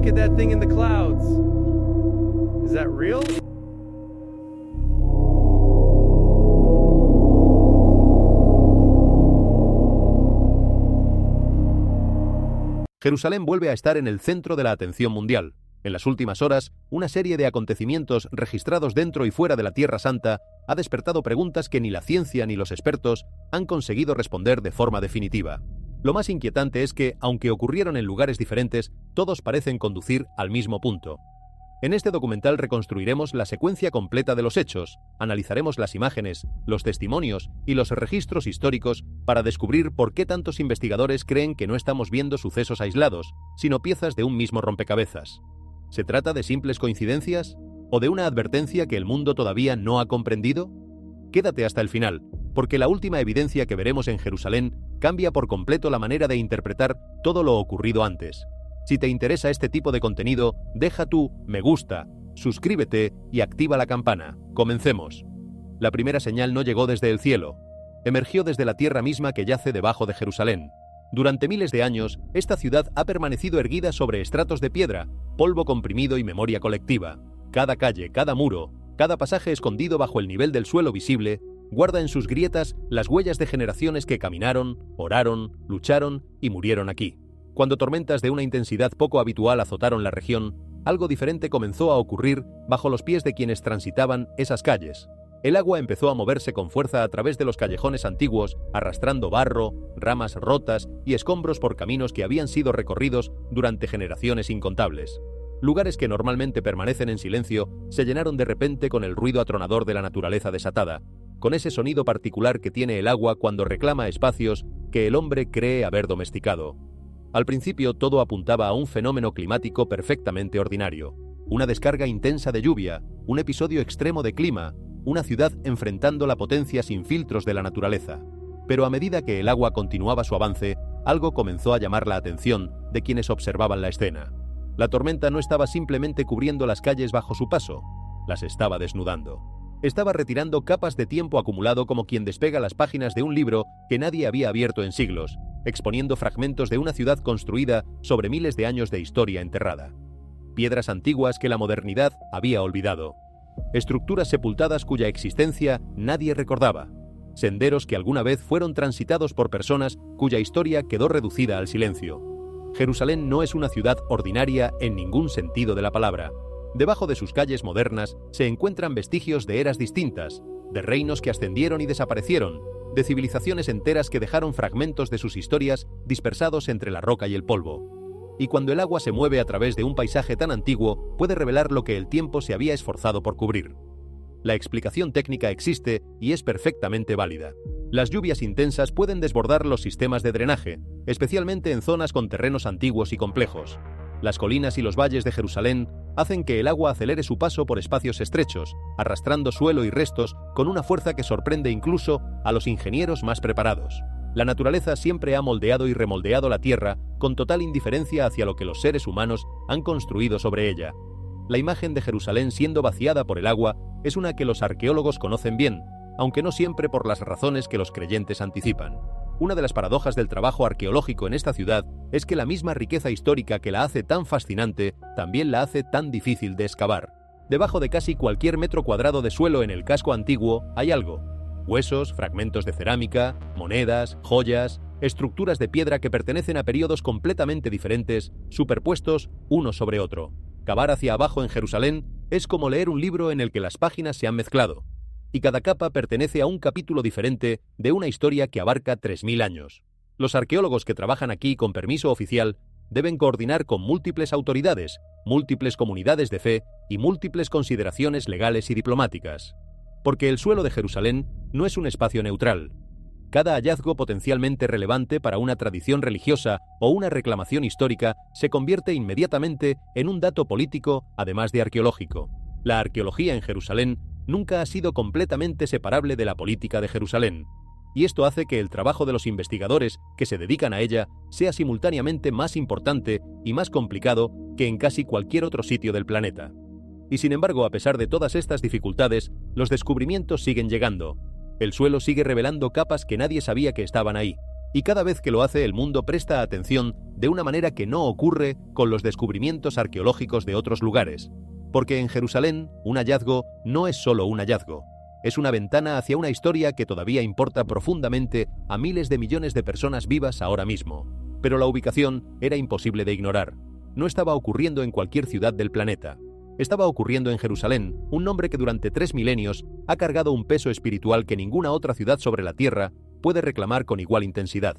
look at that thing in the clouds. Is that real? Jerusalén vuelve a estar en el centro de la atención mundial. En las últimas horas, una serie de acontecimientos registrados dentro y fuera de la Tierra Santa ha despertado preguntas que ni la ciencia ni los expertos han conseguido responder de forma definitiva. Lo más inquietante es que, aunque ocurrieron en lugares diferentes, todos parecen conducir al mismo punto. En este documental reconstruiremos la secuencia completa de los hechos, analizaremos las imágenes, los testimonios y los registros históricos para descubrir por qué tantos investigadores creen que no estamos viendo sucesos aislados, sino piezas de un mismo rompecabezas. ¿Se trata de simples coincidencias? ¿O de una advertencia que el mundo todavía no ha comprendido? Quédate hasta el final, porque la última evidencia que veremos en Jerusalén cambia por completo la manera de interpretar todo lo ocurrido antes. Si te interesa este tipo de contenido, deja tu me gusta, suscríbete y activa la campana. Comencemos. La primera señal no llegó desde el cielo. Emergió desde la tierra misma que yace debajo de Jerusalén. Durante miles de años, esta ciudad ha permanecido erguida sobre estratos de piedra, polvo comprimido y memoria colectiva. Cada calle, cada muro, cada pasaje escondido bajo el nivel del suelo visible, guarda en sus grietas las huellas de generaciones que caminaron, oraron, lucharon y murieron aquí. Cuando tormentas de una intensidad poco habitual azotaron la región, algo diferente comenzó a ocurrir bajo los pies de quienes transitaban esas calles. El agua empezó a moverse con fuerza a través de los callejones antiguos, arrastrando barro, ramas rotas y escombros por caminos que habían sido recorridos durante generaciones incontables. Lugares que normalmente permanecen en silencio se llenaron de repente con el ruido atronador de la naturaleza desatada, con ese sonido particular que tiene el agua cuando reclama espacios que el hombre cree haber domesticado. Al principio todo apuntaba a un fenómeno climático perfectamente ordinario, una descarga intensa de lluvia, un episodio extremo de clima, una ciudad enfrentando la potencia sin filtros de la naturaleza. Pero a medida que el agua continuaba su avance, algo comenzó a llamar la atención de quienes observaban la escena. La tormenta no estaba simplemente cubriendo las calles bajo su paso, las estaba desnudando. Estaba retirando capas de tiempo acumulado como quien despega las páginas de un libro que nadie había abierto en siglos, exponiendo fragmentos de una ciudad construida sobre miles de años de historia enterrada. Piedras antiguas que la modernidad había olvidado. Estructuras sepultadas cuya existencia nadie recordaba. Senderos que alguna vez fueron transitados por personas cuya historia quedó reducida al silencio. Jerusalén no es una ciudad ordinaria en ningún sentido de la palabra. Debajo de sus calles modernas se encuentran vestigios de eras distintas, de reinos que ascendieron y desaparecieron, de civilizaciones enteras que dejaron fragmentos de sus historias dispersados entre la roca y el polvo. Y cuando el agua se mueve a través de un paisaje tan antiguo, puede revelar lo que el tiempo se había esforzado por cubrir. La explicación técnica existe y es perfectamente válida. Las lluvias intensas pueden desbordar los sistemas de drenaje, especialmente en zonas con terrenos antiguos y complejos. Las colinas y los valles de Jerusalén hacen que el agua acelere su paso por espacios estrechos, arrastrando suelo y restos con una fuerza que sorprende incluso a los ingenieros más preparados. La naturaleza siempre ha moldeado y remoldeado la tierra con total indiferencia hacia lo que los seres humanos han construido sobre ella. La imagen de Jerusalén siendo vaciada por el agua es una que los arqueólogos conocen bien, aunque no siempre por las razones que los creyentes anticipan. Una de las paradojas del trabajo arqueológico en esta ciudad es que la misma riqueza histórica que la hace tan fascinante también la hace tan difícil de excavar. Debajo de casi cualquier metro cuadrado de suelo en el casco antiguo hay algo: huesos, fragmentos de cerámica, monedas, joyas, estructuras de piedra que pertenecen a periodos completamente diferentes, superpuestos uno sobre otro. Cavar hacia abajo en Jerusalén es como leer un libro en el que las páginas se han mezclado, y cada capa pertenece a un capítulo diferente de una historia que abarca 3000 años. Los arqueólogos que trabajan aquí con permiso oficial deben coordinar con múltiples autoridades, múltiples comunidades de fe y múltiples consideraciones legales y diplomáticas. Porque el suelo de Jerusalén no es un espacio neutral. Cada hallazgo potencialmente relevante para una tradición religiosa o una reclamación histórica se convierte inmediatamente en un dato político, además de arqueológico. La arqueología en Jerusalén nunca ha sido completamente separable de la política de Jerusalén, y esto hace que el trabajo de los investigadores que se dedican a ella sea simultáneamente más importante y más complicado que en casi cualquier otro sitio del planeta. Y sin embargo, a pesar de todas estas dificultades, los descubrimientos siguen llegando. El suelo sigue revelando capas que nadie sabía que estaban ahí. y cada vez que lo hace el mundo presta atención de una manera que no ocurre con los descubrimientos arqueológicos de otros lugares, porque en Jerusalén un hallazgo no es solo un hallazgo, es una ventana hacia una historia que todavía importa profundamente a miles de millones de personas vivas ahora mismo. Pero la ubicación era imposible de ignorar. No estaba ocurriendo en cualquier ciudad del planeta. Estaba ocurriendo en Jerusalén, un nombre que durante 3 milenios ha cargado un peso espiritual que ninguna otra ciudad sobre la tierra puede reclamar con igual intensidad.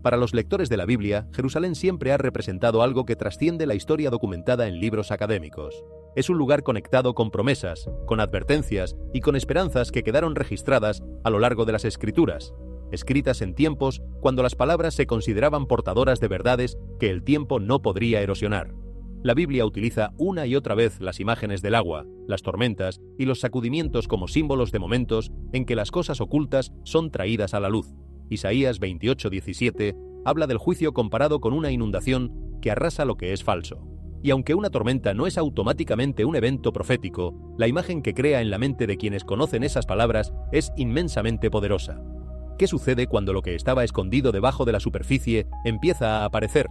Para los lectores de la Biblia, Jerusalén siempre ha representado algo que trasciende la historia documentada en libros académicos. Es un lugar conectado con promesas, con advertencias y con esperanzas que quedaron registradas a lo largo de las Escrituras, escritas en tiempos cuando las palabras se consideraban portadoras de verdades que el tiempo no podría erosionar. La Biblia utiliza una y otra vez las imágenes del agua, las tormentas y los sacudimientos como símbolos de momentos en que las cosas ocultas son traídas a la luz. Isaías 28:17 habla del juicio comparado con una inundación que arrasa lo que es falso. Y aunque una tormenta no es automáticamente un evento profético, la imagen que crea en la mente de quienes conocen esas palabras es inmensamente poderosa. ¿Qué sucede cuando lo que estaba escondido debajo de la superficie empieza a aparecer?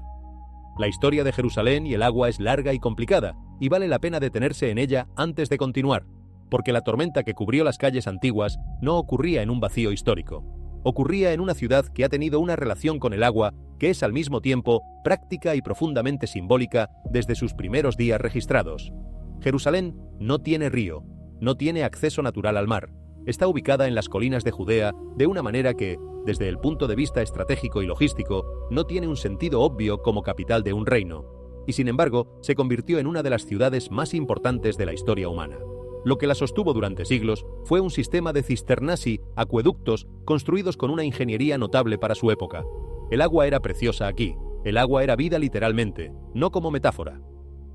La historia de Jerusalén y el agua es larga y complicada, y vale la pena detenerse en ella antes de continuar, porque la tormenta que cubrió las calles antiguas no ocurría en un vacío histórico. Ocurría en una ciudad que ha tenido una relación con el agua que es al mismo tiempo práctica y profundamente simbólica desde sus primeros días registrados. Jerusalén no tiene río, no tiene acceso natural al mar. Está ubicada en las colinas de Judea de una manera que, desde el punto de vista estratégico y logístico, no tiene un sentido obvio como capital de un reino, y sin embargo se convirtió en una de las ciudades más importantes de la historia humana. Lo que la sostuvo durante siglos fue un sistema de cisternasi, acueductos, construidos con una ingeniería notable para su época. El agua era preciosa aquí, el agua era vida literalmente, no como metáfora.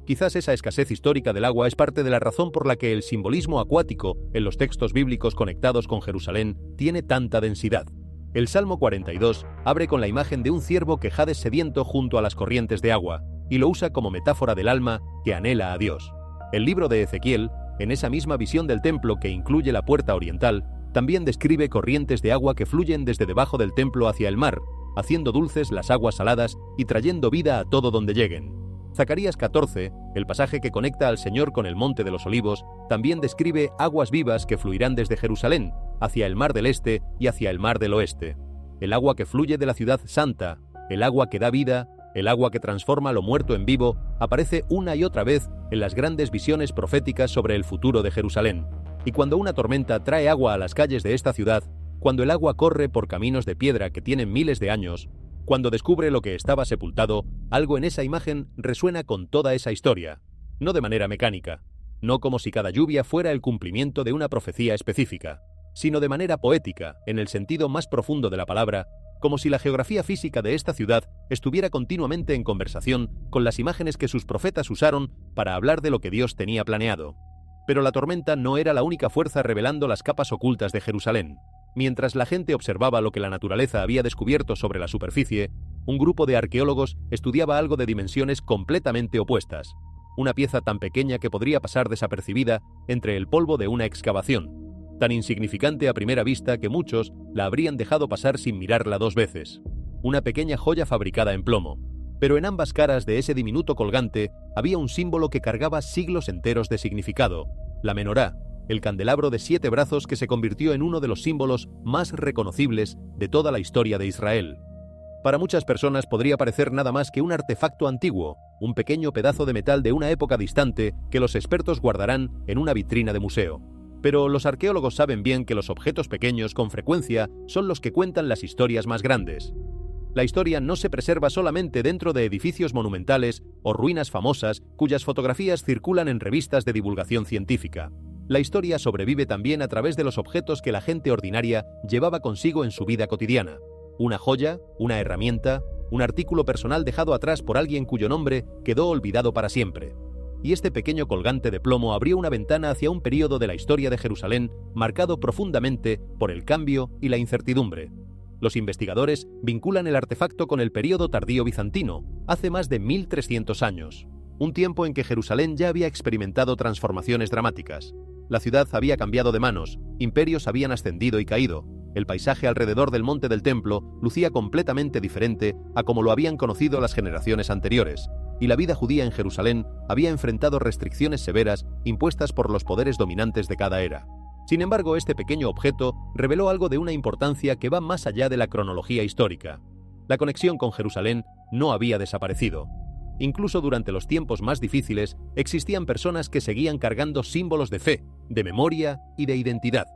Quizás esa escasez histórica del agua es parte de la razón por la que el simbolismo acuático en los textos bíblicos conectados con Jerusalén tiene tanta densidad. El Salmo 42 abre con la imagen de un ciervo que jade sediento junto a las corrientes de agua, y lo usa como metáfora del alma que anhela a Dios. El libro de Ezequiel, en esa misma visión del templo que incluye la puerta oriental, también describe corrientes de agua que fluyen desde debajo del templo hacia el mar, haciendo dulces las aguas saladas y trayendo vida a todo donde lleguen. Zacarías 14, el pasaje que conecta al Señor con el Monte de los Olivos, también describe aguas vivas que fluirán desde Jerusalén, hacia el mar del este y hacia el mar del oeste. El agua que fluye de la ciudad santa, el agua que da vida, el agua que transforma lo muerto en vivo, aparece una y otra vez en las grandes visiones proféticas sobre el futuro de Jerusalén. Y cuando una tormenta trae agua a las calles de esta ciudad, cuando el agua corre por caminos de piedra que tienen miles de años, cuando descubre lo que estaba sepultado, algo en esa imagen resuena con toda esa historia, no de manera mecánica, no como si cada lluvia fuera el cumplimiento de una profecía específica, sino de manera poética, en el sentido más profundo de la palabra, como si la geografía física de esta ciudad estuviera continuamente en conversación con las imágenes que sus profetas usaron para hablar de lo que Dios tenía planeado. Pero la tormenta no era la única fuerza revelando las capas ocultas de Jerusalén. Mientras la gente observaba lo que la naturaleza había descubierto sobre la superficie, un grupo de arqueólogos estudiaba algo de dimensiones completamente opuestas, una pieza tan pequeña que podría pasar desapercibida entre el polvo de una excavación, tan insignificante a primera vista que muchos la habrían dejado pasar sin mirarla 2 veces, una pequeña joya fabricada en plomo. Pero en ambas caras de ese diminuto colgante había un símbolo que cargaba siglos enteros de significado, la menorá, el candelabro de 7 brazos que se convirtió en uno de los símbolos más reconocibles de toda la historia de Israel. Para muchas personas podría parecer nada más que un artefacto antiguo, un pequeño pedazo de metal de una época distante que los expertos guardarán en una vitrina de museo. Pero los arqueólogos saben bien que los objetos pequeños con frecuencia son los que cuentan las historias más grandes. La historia no se preserva solamente dentro de edificios monumentales o ruinas famosas cuyas fotografías circulan en revistas de divulgación científica. La historia sobrevive también a través de los objetos que la gente ordinaria llevaba consigo en su vida cotidiana. Una joya, una herramienta, un artículo personal dejado atrás por alguien cuyo nombre quedó olvidado para siempre. Y este pequeño colgante de plomo abrió una ventana hacia un período de la historia de Jerusalén marcado profundamente por el cambio y la incertidumbre. Los investigadores vinculan el artefacto con el período tardío bizantino, hace más de 1300 años, un tiempo en que Jerusalén ya había experimentado transformaciones dramáticas. La ciudad había cambiado de manos, imperios habían ascendido y caído, el paisaje alrededor del monte del templo lucía completamente diferente a como lo habían conocido las generaciones anteriores, y la vida judía en Jerusalén había enfrentado restricciones severas impuestas por los poderes dominantes de cada era. Sin embargo, este pequeño objeto reveló algo de una importancia que va más allá de la cronología histórica. La conexión con Jerusalén no había desaparecido. Incluso durante los tiempos más difíciles, existían personas que seguían cargando símbolos de fe, de memoria y de identidad.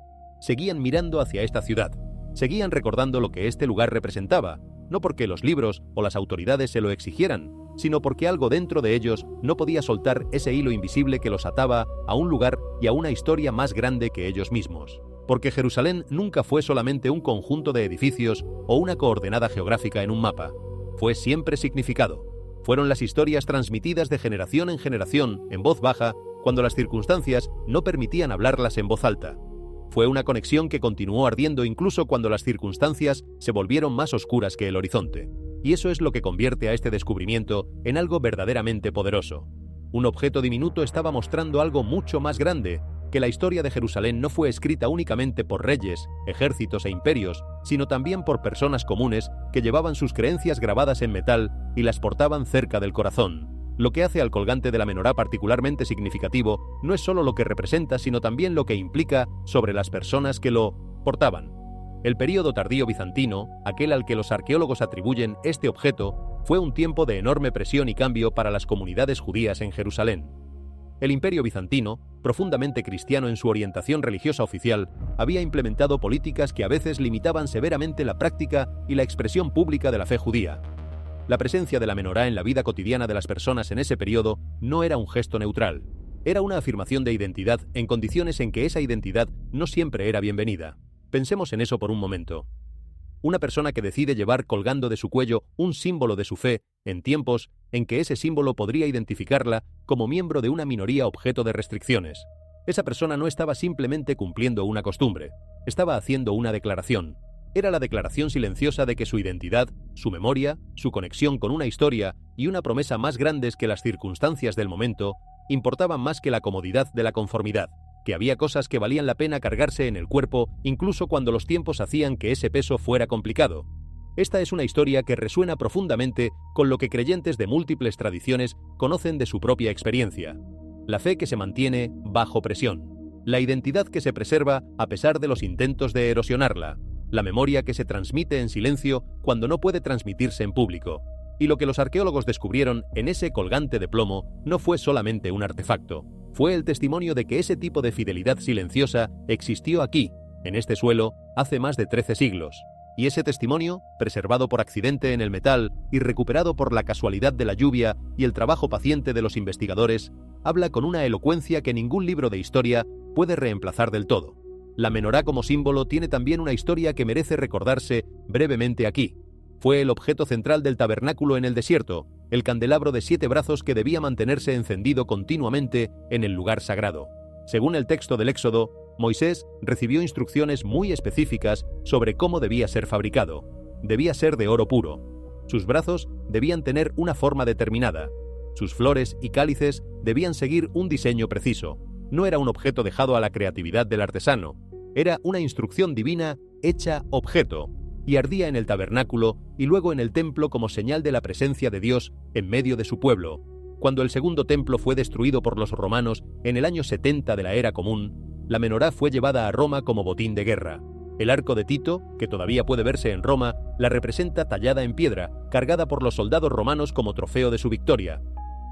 Seguían mirando hacia esta ciudad. Seguían recordando lo que este lugar representaba, no porque los libros o las autoridades se lo exigieran, sino porque algo dentro de ellos no podía soltar ese hilo invisible que los ataba a un lugar y a una historia más grande que ellos mismos. Porque Jerusalén nunca fue solamente un conjunto de edificios o una coordenada geográfica en un mapa. Fue siempre significado. Fueron las historias transmitidas de generación en generación, en voz baja, cuando las circunstancias no permitían hablarlas en voz alta. Fue una conexión que continuó ardiendo incluso cuando las circunstancias se volvieron más oscuras que el horizonte. Y eso es lo que convierte a este descubrimiento en algo verdaderamente poderoso. Un objeto diminuto estaba mostrando algo mucho más grande, que la historia de Jerusalén no fue escrita únicamente por reyes, ejércitos e imperios, sino también por personas comunes que llevaban sus creencias grabadas en metal y las portaban cerca del corazón. Lo que hace al colgante de la menorá particularmente significativo no es solo lo que representa, sino también lo que implica sobre las personas que lo portaban. El período tardío bizantino, aquel al que los arqueólogos atribuyen este objeto, fue un tiempo de enorme presión y cambio para las comunidades judías en Jerusalén. El Imperio bizantino, profundamente cristiano en su orientación religiosa oficial, había implementado políticas que a veces limitaban severamente la práctica y la expresión pública de la fe judía. La presencia de la menorá en la vida cotidiana de las personas en ese periodo no era un gesto neutral. Era una afirmación de identidad en condiciones en que esa identidad no siempre era bienvenida. Pensemos en eso por un momento. Una persona que decide llevar colgando de su cuello un símbolo de su fe en tiempos en que ese símbolo podría identificarla como miembro de una minoría objeto de restricciones. Esa persona no estaba simplemente cumpliendo una costumbre, estaba haciendo una declaración. Era la declaración silenciosa de que su identidad, su memoria, su conexión con una historia y una promesa más grandes que las circunstancias del momento importaban más que la comodidad de la conformidad, que había cosas que valían la pena cargarse en el cuerpo incluso cuando los tiempos hacían que ese peso fuera complicado. Esta es una historia que resuena profundamente con lo que creyentes de múltiples tradiciones conocen de su propia experiencia. La fe que se mantiene bajo presión, la identidad que se preserva a pesar de los intentos de erosionarla, la memoria que se transmite en silencio cuando no puede transmitirse en público. Y lo que los arqueólogos descubrieron en ese colgante de plomo no fue solamente un artefacto. Fue el testimonio de que ese tipo de fidelidad silenciosa existió aquí, en este suelo, hace más de 13 siglos. Y ese testimonio, preservado por accidente en el metal y recuperado por la casualidad de la lluvia y el trabajo paciente de los investigadores, habla con una elocuencia que ningún libro de historia puede reemplazar del todo. La menorá como símbolo tiene también una historia que merece recordarse brevemente aquí. Fue el objeto central del tabernáculo en el desierto, el candelabro de 7 brazos que debía mantenerse encendido continuamente en el lugar sagrado. Según el texto del Éxodo, Moisés recibió instrucciones muy específicas sobre cómo debía ser fabricado. Debía ser de oro puro. Sus brazos debían tener una forma determinada. Sus flores y cálices debían seguir un diseño preciso. No era un objeto dejado a la creatividad del artesano. Era una instrucción divina hecha objeto, y ardía en el tabernáculo y luego en el templo como señal de la presencia de Dios en medio de su pueblo. Cuando el segundo templo fue destruido por los romanos en el año 70 de la era común, la menorá fue llevada a Roma como botín de guerra. El arco de Tito, que todavía puede verse en Roma, la representa tallada en piedra, cargada por los soldados romanos como trofeo de su victoria.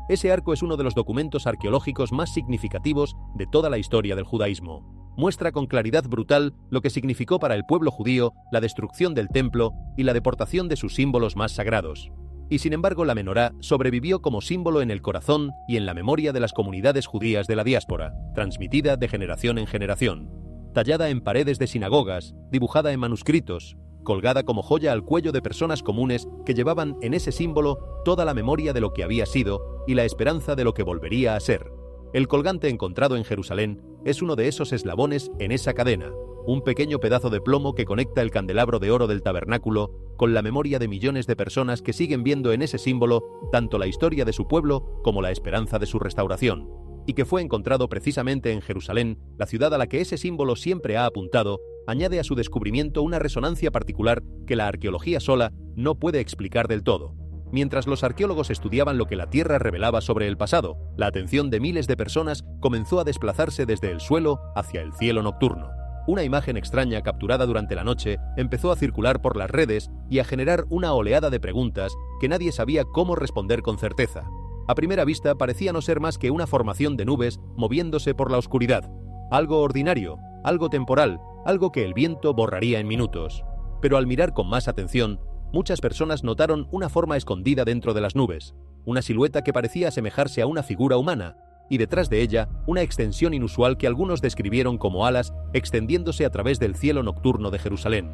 Ese arco es uno de los documentos arqueológicos más significativos de toda la historia del judaísmo. Muestra con claridad brutal lo que significó para el pueblo judío la destrucción del templo y la deportación de sus símbolos más sagrados. Y sin embargo, la menorá sobrevivió como símbolo en el corazón y en la memoria de las comunidades judías de la diáspora, transmitida de generación en generación. Tallada en paredes de sinagogas, dibujada en manuscritos, colgada como joya al cuello de personas comunes que llevaban en ese símbolo toda la memoria de lo que había sido y la esperanza de lo que volvería a ser. El colgante encontrado en Jerusalén es uno de esos eslabones en esa cadena, un pequeño pedazo de plomo que conecta el candelabro de oro del tabernáculo con la memoria de millones de personas que siguen viendo en ese símbolo tanto la historia de su pueblo como la esperanza de su restauración, y que fue encontrado precisamente en Jerusalén, la ciudad a la que ese símbolo siempre ha apuntado, añade a su descubrimiento una resonancia particular que la arqueología sola no puede explicar del todo. Mientras los arqueólogos estudiaban lo que la Tierra revelaba sobre el pasado, la atención de miles de personas comenzó a desplazarse desde el suelo hacia el cielo nocturno. Una imagen extraña capturada durante la noche empezó a circular por las redes y a generar una oleada de preguntas que nadie sabía cómo responder con certeza. A primera vista parecía no ser más que una formación de nubes moviéndose por la oscuridad. Algo ordinario, algo temporal, algo que el viento borraría en minutos. Pero al mirar con más atención, muchas personas notaron una forma escondida dentro de las nubes, una silueta que parecía asemejarse a una figura humana, y detrás de ella una extensión inusual que algunos describieron como alas extendiéndose a través del cielo nocturno de Jerusalén.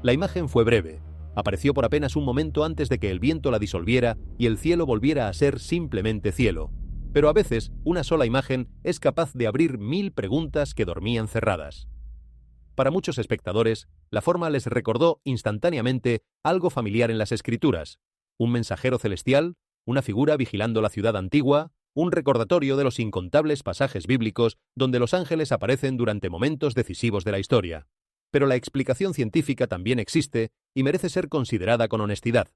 La imagen fue breve, apareció por apenas un momento antes de que el viento la disolviera y el cielo volviera a ser simplemente cielo. Pero a veces una sola imagen es capaz de abrir 1000 preguntas que dormían cerradas. Para muchos espectadores, la forma les recordó instantáneamente algo familiar en las Escrituras: un mensajero celestial, una figura vigilando la ciudad antigua, un recordatorio de los incontables pasajes bíblicos donde los ángeles aparecen durante momentos decisivos de la historia. Pero la explicación científica también existe y merece ser considerada con honestidad.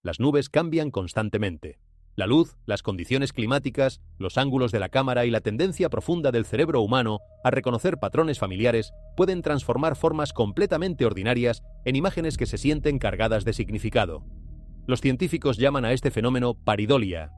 Las nubes cambian constantemente. La luz, las condiciones climáticas, los ángulos de la cámara y la tendencia profunda del cerebro humano a reconocer patrones familiares pueden transformar formas completamente ordinarias en imágenes que se sienten cargadas de significado. Los científicos llaman a este fenómeno paridolia,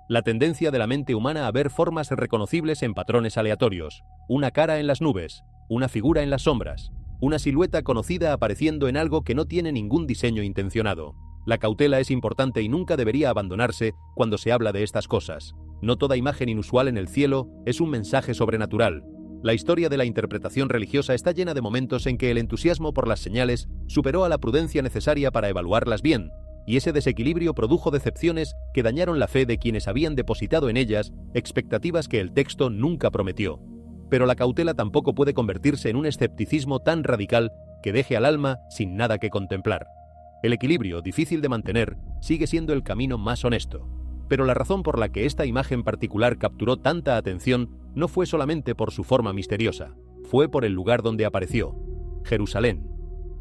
la tendencia de la mente humana a ver formas reconocibles en patrones aleatorios, una cara en las nubes, una figura en las sombras, una silueta conocida apareciendo en algo que no tiene ningún diseño intencionado. La cautela es importante y nunca debería abandonarse cuando se habla de estas cosas. No toda imagen inusual en el cielo es un mensaje sobrenatural. La historia de la interpretación religiosa está llena de momentos en que el entusiasmo por las señales superó a la prudencia necesaria para evaluarlas bien, y ese desequilibrio produjo decepciones que dañaron la fe de quienes habían depositado en ellas expectativas que el texto nunca prometió. Pero la cautela tampoco puede convertirse en un escepticismo tan radical que deje al alma sin nada que contemplar. El equilibrio, difícil de mantener, sigue siendo el camino más honesto. Pero la razón por la que esta imagen particular capturó tanta atención no fue solamente por su forma misteriosa, fue por el lugar donde apareció: Jerusalén.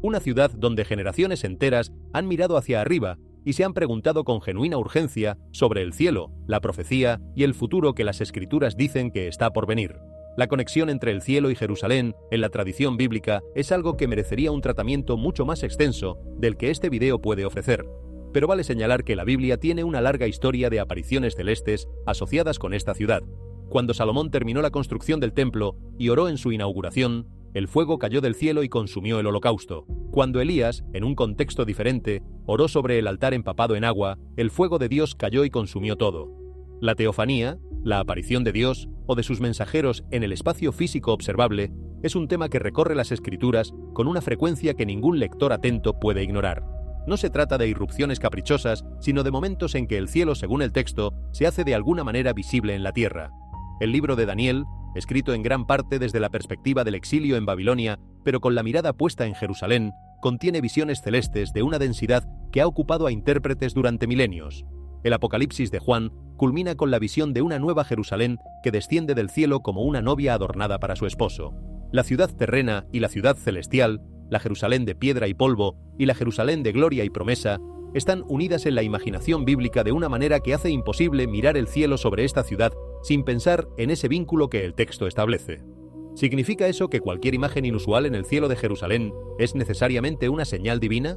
Una ciudad donde generaciones enteras han mirado hacia arriba y se han preguntado con genuina urgencia sobre el cielo, la profecía y el futuro que las Escrituras dicen que está por venir. La conexión entre el cielo y Jerusalén en la tradición bíblica es algo que merecería un tratamiento mucho más extenso del que este video puede ofrecer. Pero vale señalar que la Biblia tiene una larga historia de apariciones celestes asociadas con esta ciudad. Cuando Salomón terminó la construcción del templo y oró en su inauguración, el fuego cayó del cielo y consumió el holocausto. Cuando Elías, en un contexto diferente, oró sobre el altar empapado en agua, el fuego de Dios cayó y consumió todo. La teofanía, la aparición de Dios o de sus mensajeros en el espacio físico observable, es un tema que recorre las Escrituras con una frecuencia que ningún lector atento puede ignorar. No se trata de irrupciones caprichosas, sino de momentos en que el cielo, según el texto, se hace de alguna manera visible en la tierra. El libro de Daniel, escrito en gran parte desde la perspectiva del exilio en Babilonia, pero con la mirada puesta en Jerusalén, contiene visiones celestes de una densidad que ha ocupado a intérpretes durante milenios. El Apocalipsis de Juan culmina con la visión de una nueva Jerusalén que desciende del cielo como una novia adornada para su esposo. La ciudad terrena y la ciudad celestial, la Jerusalén de piedra y polvo y la Jerusalén de gloria y promesa, están unidas en la imaginación bíblica de una manera que hace imposible mirar el cielo sobre esta ciudad sin pensar en ese vínculo que el texto establece. ¿Significa eso que cualquier imagen inusual en el cielo de Jerusalén es necesariamente una señal divina?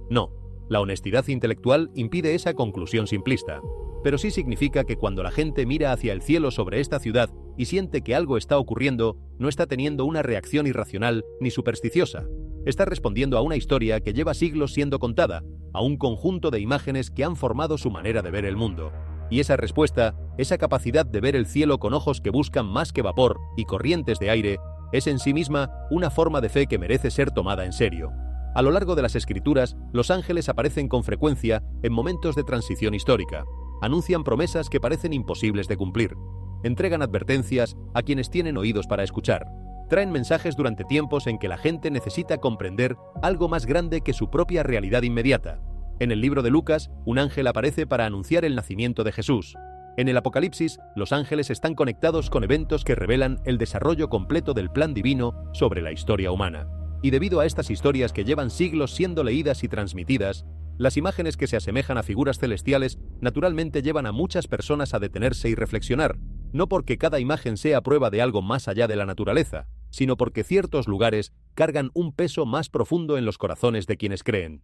No, la honestidad intelectual impide esa conclusión simplista. Pero sí significa que cuando la gente mira hacia el cielo sobre esta ciudad y siente que algo está ocurriendo, no está teniendo una reacción irracional ni supersticiosa. Está respondiendo a una historia que lleva siglos siendo contada, a un conjunto de imágenes que han formado su manera de ver el mundo. Y esa respuesta, esa capacidad de ver el cielo con ojos que buscan más que vapor y corrientes de aire, es en sí misma una forma de fe que merece ser tomada en serio. A lo largo de las Escrituras, los ángeles aparecen con frecuencia en momentos de transición histórica. Anuncian promesas que parecen imposibles de cumplir. Entregan advertencias a quienes tienen oídos para escuchar. Traen mensajes durante tiempos en que la gente necesita comprender algo más grande que su propia realidad inmediata. En el libro de Lucas, un ángel aparece para anunciar el nacimiento de Jesús. En el Apocalipsis, los ángeles están conectados con eventos que revelan el desarrollo completo del plan divino sobre la historia humana. Y debido a estas historias que llevan siglos siendo leídas y transmitidas, las imágenes que se asemejan a figuras celestiales naturalmente llevan a muchas personas a detenerse y reflexionar, no porque cada imagen sea prueba de algo más allá de la naturaleza, sino porque ciertos lugares cargan un peso más profundo en los corazones de quienes creen.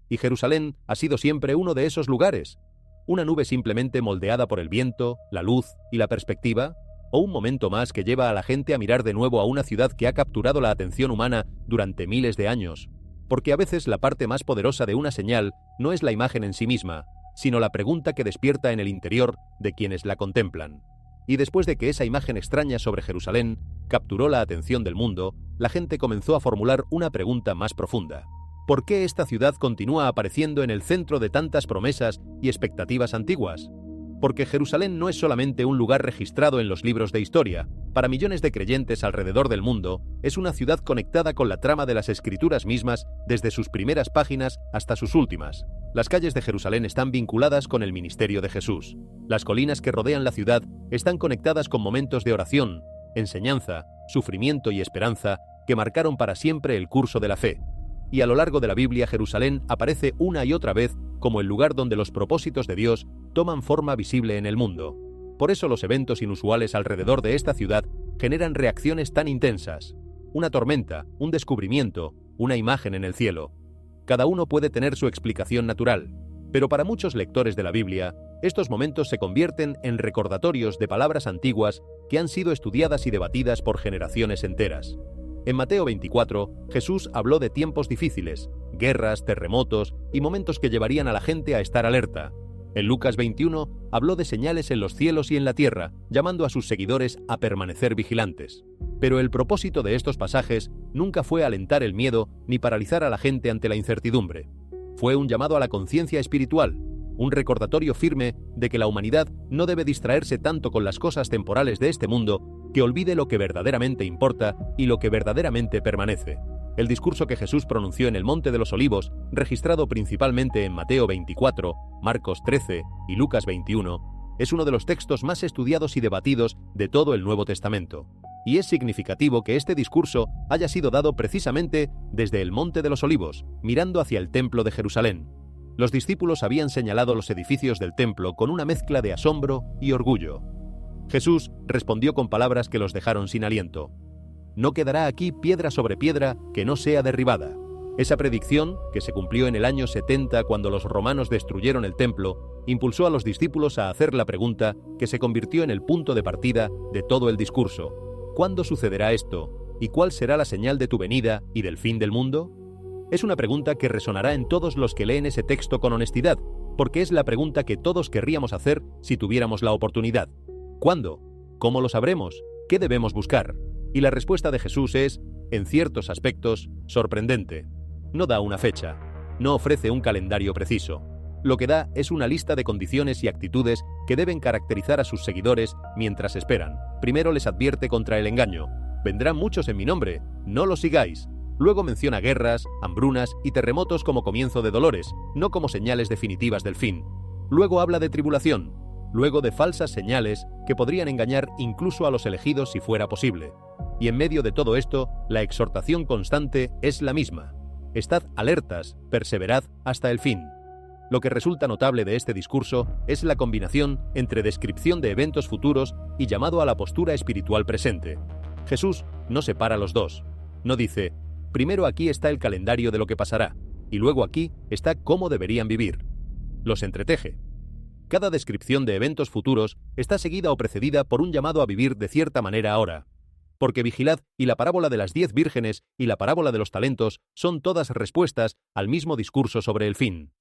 Y Jerusalén ha sido siempre uno de esos lugares. Una nube simplemente moldeada por el viento, la luz y la perspectiva, o un momento más que lleva a la gente a mirar de nuevo a una ciudad que ha capturado la atención humana durante miles de años. Porque a veces la parte más poderosa de una señal no es la imagen en sí misma, sino la pregunta que despierta en el interior de quienes la contemplan. Y después de que esa imagen extraña sobre Jerusalén capturó la atención del mundo, la gente comenzó a formular una pregunta más profunda. ¿Por qué esta ciudad continúa apareciendo en el centro de tantas promesas y expectativas antiguas? Porque Jerusalén no es solamente un lugar registrado en los libros de historia. Para millones de creyentes alrededor del mundo, es una ciudad conectada con la trama de las Escrituras mismas desde sus primeras páginas hasta sus últimas. Las calles de Jerusalén están vinculadas con el ministerio de Jesús. Las colinas que rodean la ciudad están conectadas con momentos de oración, enseñanza, sufrimiento y esperanza que marcaron para siempre el curso de la fe. Y a lo largo de la Biblia, Jerusalén aparece una y otra vez como el lugar donde los propósitos de Dios toman forma visible en el mundo. Por eso los eventos inusuales alrededor de esta ciudad generan reacciones tan intensas. Una tormenta, un descubrimiento, una imagen en el cielo. Cada uno puede tener su explicación natural, pero para muchos lectores de la Biblia, estos momentos se convierten en recordatorios de palabras antiguas que han sido estudiadas y debatidas por generaciones enteras. En Mateo 24, Jesús habló de tiempos difíciles, guerras, terremotos y momentos que llevarían a la gente a estar alerta. En Lucas 21 habló de señales en los cielos y en la tierra, llamando a sus seguidores a permanecer vigilantes. Pero el propósito de estos pasajes nunca fue alentar el miedo ni paralizar a la gente ante la incertidumbre. Fue un llamado a la conciencia espiritual, un recordatorio firme de que la humanidad no debe distraerse tanto con las cosas temporales de este mundo que olvide lo que verdaderamente importa y lo que verdaderamente permanece. El discurso que Jesús pronunció en el Monte de los Olivos, registrado principalmente en Mateo 24, Marcos 13 y Lucas 21, es uno de los textos más estudiados y debatidos de todo el Nuevo Testamento. Y es significativo que este discurso haya sido dado precisamente desde el Monte de los Olivos, mirando hacia el Templo de Jerusalén. Los discípulos habían señalado los edificios del templo con una mezcla de asombro y orgullo. Jesús respondió con palabras que los dejaron sin aliento. No quedará aquí piedra sobre piedra que no sea derribada. Esa predicción, que se cumplió en el año 70 cuando los romanos destruyeron el templo, impulsó a los discípulos a hacer la pregunta que se convirtió en el punto de partida de todo el discurso. ¿Cuándo sucederá esto? ¿Y cuál será la señal de tu venida y del fin del mundo? Es una pregunta que resonará en todos los que leen ese texto con honestidad, porque es la pregunta que todos querríamos hacer si tuviéramos la oportunidad. ¿Cuándo? ¿Cómo lo sabremos? ¿Qué debemos buscar? Y la respuesta de Jesús es, en ciertos aspectos, sorprendente. No da una fecha, no ofrece un calendario preciso. Lo que da es una lista de condiciones y actitudes que deben caracterizar a sus seguidores mientras esperan. Primero les advierte contra el engaño. Vendrán muchos en mi nombre, no los sigáis. Luego menciona guerras, hambrunas y terremotos como comienzo de dolores, no como señales definitivas del fin. Luego habla de tribulación. Luego de falsas señales que podrían engañar incluso a los elegidos si fuera posible. Y en medio de todo esto, la exhortación constante es la misma. Estad alertas, perseverad hasta el fin. Lo que resulta notable de este discurso es la combinación entre descripción de eventos futuros y llamado a la postura espiritual presente. Jesús no separa los dos. No dice, primero aquí está el calendario de lo que pasará, y luego aquí está cómo deberían vivir. Los entreteje. Cada descripción de eventos futuros está seguida o precedida por un llamado a vivir de cierta manera ahora. Porque vigilad y la parábola de las 10 vírgenes y la parábola de los talentos son todas respuestas al mismo discurso sobre el fin.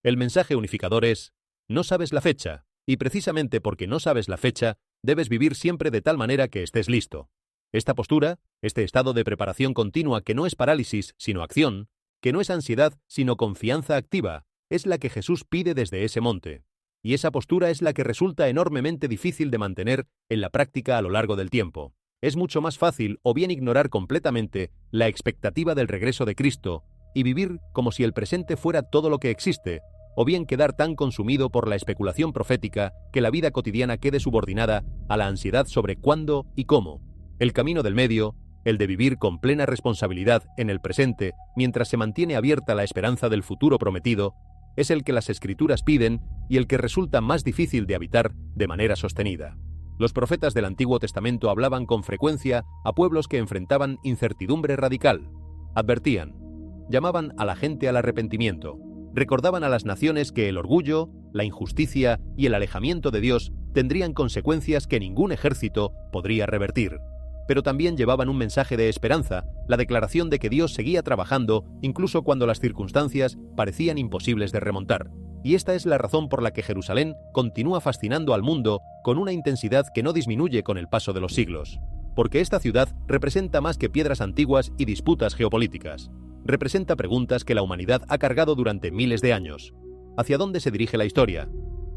El mensaje unificador es, no sabes la fecha, y precisamente porque no sabes la fecha, debes vivir siempre de tal manera que estés listo. Esta postura, este estado de preparación continua que no es parálisis, sino acción, que no es ansiedad, sino confianza activa, es la que Jesús pide desde ese monte. Y esa postura es la que resulta enormemente difícil de mantener en la práctica a lo largo del tiempo. Es mucho más fácil o bien ignorar completamente la expectativa del regreso de Cristo y vivir como si el presente fuera todo lo que existe, o bien quedar tan consumido por la especulación profética que la vida cotidiana quede subordinada a la ansiedad sobre cuándo y cómo. El camino del medio el de vivir con plena responsabilidad en el presente mientras se mantiene abierta la esperanza del futuro prometido, es el que las Escrituras piden y el que resulta más difícil de habitar de manera sostenida. Los profetas del Antiguo Testamento hablaban con frecuencia a pueblos que enfrentaban incertidumbre radical. Advertían, llamaban a la gente al arrepentimiento, recordaban a las naciones que el orgullo, la injusticia y el alejamiento de Dios tendrían consecuencias que ningún ejército podría revertir. Pero también llevaban un mensaje de esperanza, la declaración de que Dios seguía trabajando incluso cuando las circunstancias parecían imposibles de remontar. Y esta es la razón por la que Jerusalén continúa fascinando al mundo con una intensidad que no disminuye con el paso de los siglos. Porque esta ciudad representa más que piedras antiguas y disputas geopolíticas. Representa preguntas que la humanidad ha cargado durante miles de años. ¿Hacia dónde se dirige la historia?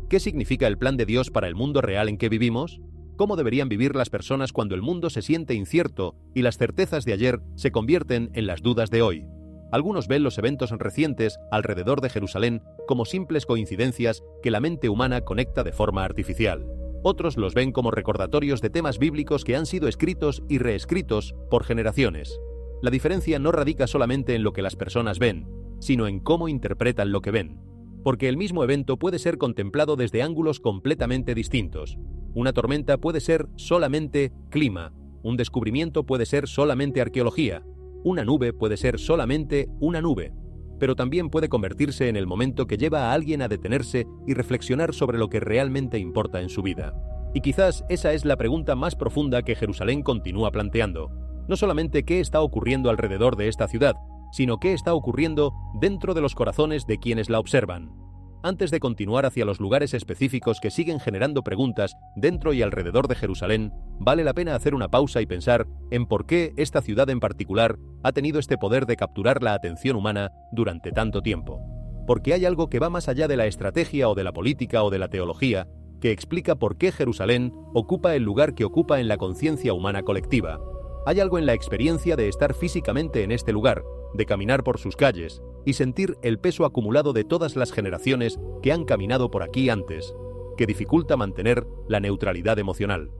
¿Qué significa el plan de Dios para el mundo real en que vivimos? ¿Cómo deberían vivir las personas cuando el mundo se siente incierto y las certezas de ayer se convierten en las dudas de hoy? Algunos ven los eventos recientes alrededor de Jerusalén como simples coincidencias que la mente humana conecta de forma artificial. Otros los ven como recordatorios de temas bíblicos que han sido escritos y reescritos por generaciones. La diferencia no radica solamente en lo que las personas ven, sino en cómo interpretan lo que ven. Porque el mismo evento puede ser contemplado desde ángulos completamente distintos. Una tormenta puede ser solamente clima, un descubrimiento puede ser solamente arqueología, una nube puede ser solamente una nube, pero también puede convertirse en el momento que lleva a alguien a detenerse y reflexionar sobre lo que realmente importa en su vida. Y quizás esa es la pregunta más profunda que Jerusalén continúa planteando. No solamente qué está ocurriendo alrededor de esta ciudad, sino qué está ocurriendo dentro de los corazones de quienes la observan. Antes de continuar hacia los lugares específicos que siguen generando preguntas dentro y alrededor de Jerusalén, vale la pena hacer una pausa y pensar en por qué esta ciudad en particular ha tenido este poder de capturar la atención humana durante tanto tiempo. Porque hay algo que va más allá de la estrategia o de la política o de la teología, que explica por qué Jerusalén ocupa el lugar que ocupa en la conciencia humana colectiva. Hay algo en la experiencia de estar físicamente en este lugar, de caminar por sus calles y sentir el peso acumulado de todas las generaciones que han caminado por aquí antes, que dificulta mantener la neutralidad emocional.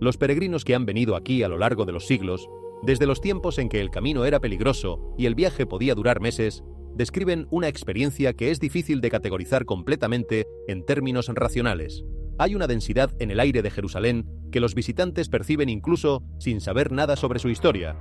Los peregrinos que han venido aquí a lo largo de los siglos, desde los tiempos en que el camino era peligroso y el viaje podía durar meses, describen una experiencia que es difícil de categorizar completamente en términos racionales. Hay una densidad en el aire de Jerusalén que los visitantes perciben incluso sin saber nada sobre su historia.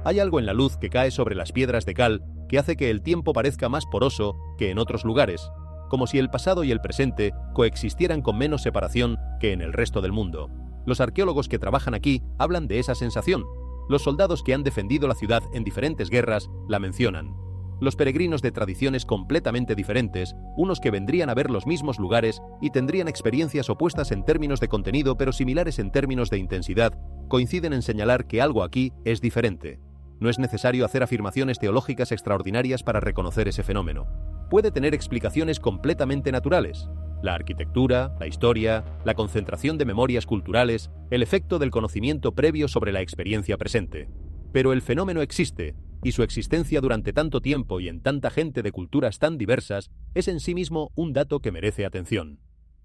Hay algo en la luz que cae sobre las piedras de cal que hace que el tiempo parezca más poroso que en otros lugares, como si el pasado y el presente coexistieran con menos separación que en el resto del mundo. Los arqueólogos que trabajan aquí hablan de esa sensación. Los soldados que han defendido la ciudad en diferentes guerras la mencionan. Los peregrinos de tradiciones completamente diferentes, unos que vendrían a ver los mismos lugares y tendrían experiencias opuestas en términos de contenido pero similares en términos de intensidad, coinciden en señalar que algo aquí es diferente. No es necesario hacer afirmaciones teológicas extraordinarias para reconocer ese fenómeno. Puede tener explicaciones completamente naturales. La arquitectura, la historia, la concentración de memorias culturales, el efecto del conocimiento previo sobre la experiencia presente. Pero el fenómeno existe, y su existencia durante tanto tiempo y en tanta gente de culturas tan diversas es en sí mismo un dato que merece atención.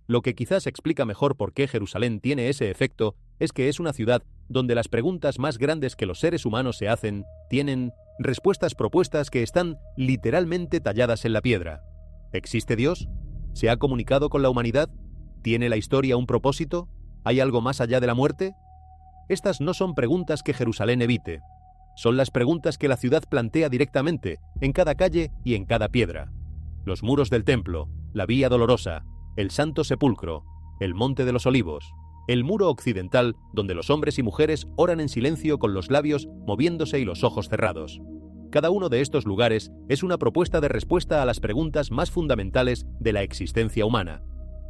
Lo que quizás explica mejor por qué Jerusalén tiene ese efecto es que es una ciudad donde las preguntas más grandes que los seres humanos se hacen tienen respuestas propuestas que están literalmente talladas en la piedra. ¿Existe Dios? ¿Se ha comunicado con la humanidad? ¿Tiene la historia un propósito? ¿Hay algo más allá de la muerte? Estas no son preguntas que Jerusalén evite. Son las preguntas que la ciudad plantea directamente, en cada calle y en cada piedra. Los muros del templo, la Vía Dolorosa, el Santo Sepulcro, el Monte de los Olivos, el muro occidental donde los hombres y mujeres oran en silencio con los labios moviéndose y los ojos cerrados. Cada uno de estos lugares es una propuesta de respuesta a las preguntas más fundamentales de la existencia humana.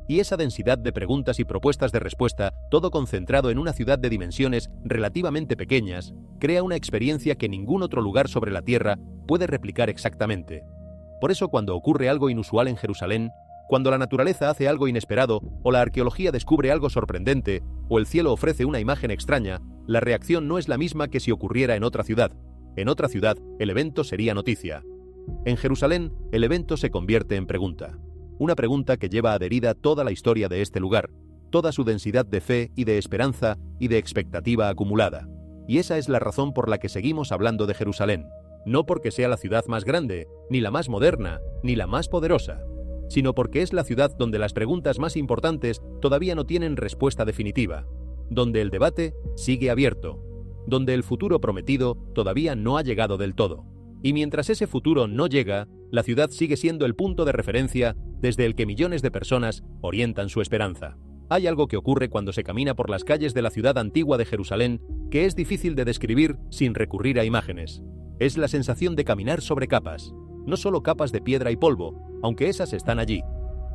Y esa densidad de preguntas y propuestas de respuesta, todo concentrado en una ciudad de dimensiones relativamente pequeñas, crea una experiencia que ningún otro lugar sobre la Tierra puede replicar exactamente. Por eso cuando ocurre algo inusual en Jerusalén, cuando la naturaleza hace algo inesperado, o la arqueología descubre algo sorprendente, o el cielo ofrece una imagen extraña, la reacción no es la misma que si ocurriera en otra ciudad. En otra ciudad, el evento sería noticia. En Jerusalén, el evento se convierte en pregunta. Una pregunta que lleva adherida toda la historia de este lugar, toda su densidad de fe y de esperanza y de expectativa acumulada. y esa es la razón por la que seguimos hablando de Jerusalén. No porque sea la ciudad más grande, ni la más moderna, ni la más poderosa, sino porque es la ciudad donde las preguntas más importantes todavía no tienen respuesta definitiva, donde el debate sigue abierto, donde el futuro prometido todavía no ha llegado del todo. Y mientras ese futuro no llega, la ciudad sigue siendo el punto de referencia desde el que millones de personas orientan su esperanza. Hay algo que ocurre cuando se camina por las calles de la ciudad antigua de Jerusalén que es difícil de describir sin recurrir a imágenes. Es la sensación de caminar sobre capas, no solo capas de piedra y polvo, aunque esas están allí,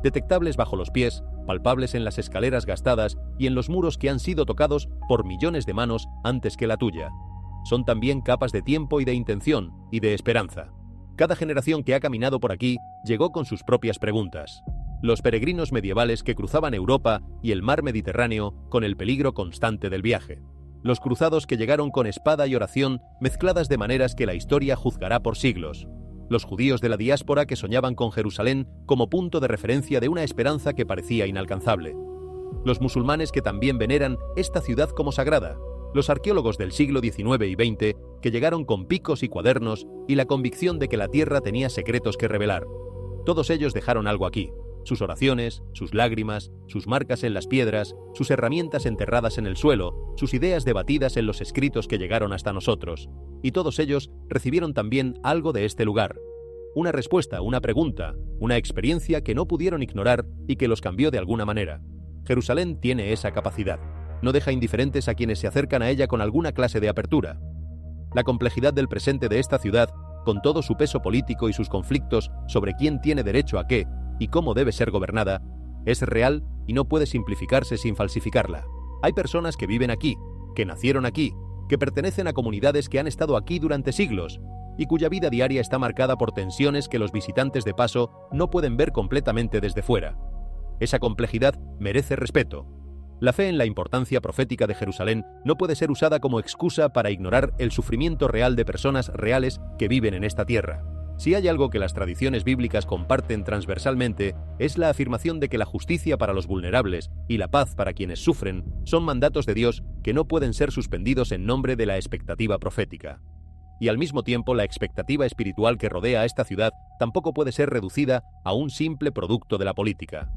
detectables bajo los pies, palpables en las escaleras gastadas y en los muros que han sido tocados por millones de manos antes que la tuya. Son también capas de tiempo y de intención y de esperanza. Cada generación que ha caminado por aquí llegó con sus propias preguntas. Los peregrinos medievales que cruzaban Europa y el mar Mediterráneo con el peligro constante del viaje. Los cruzados que llegaron con espada y oración mezcladas de maneras que la historia juzgará por siglos. Los judíos de la diáspora que soñaban con Jerusalén como punto de referencia de una esperanza que parecía inalcanzable. Los musulmanes que también veneran esta ciudad como sagrada. Los arqueólogos del siglo XIX y XX que llegaron con picos y cuadernos y la convicción de que la tierra tenía secretos que revelar. Todos ellos dejaron algo aquí. Sus oraciones, sus lágrimas, sus marcas en las piedras, sus herramientas enterradas en el suelo, sus ideas debatidas en los escritos que llegaron hasta nosotros. Y todos ellos recibieron también algo de este lugar. Una respuesta, una pregunta, una experiencia que no pudieron ignorar y que los cambió de alguna manera. Jerusalén tiene esa capacidad. No deja indiferentes a quienes se acercan a ella con alguna clase de apertura. La complejidad del presente de esta ciudad, con todo su peso político y sus conflictos sobre quién tiene derecho a qué y cómo debe ser gobernada, es real y no puede simplificarse sin falsificarla. Hay personas que viven aquí, que nacieron aquí, que pertenecen a comunidades que han estado aquí durante siglos y cuya vida diaria está marcada por tensiones que los visitantes de paso no pueden ver completamente desde fuera. Esa complejidad merece respeto. La fe en la importancia profética de Jerusalén no puede ser usada como excusa para ignorar el sufrimiento real de personas reales que viven en esta tierra. Si hay algo que las tradiciones bíblicas comparten transversalmente, es la afirmación de que la justicia para los vulnerables y la paz para quienes sufren son mandatos de Dios que no pueden ser suspendidos en nombre de la expectativa profética. Y al mismo tiempo, la expectativa espiritual que rodea a esta ciudad tampoco puede ser reducida a un simple producto de la política.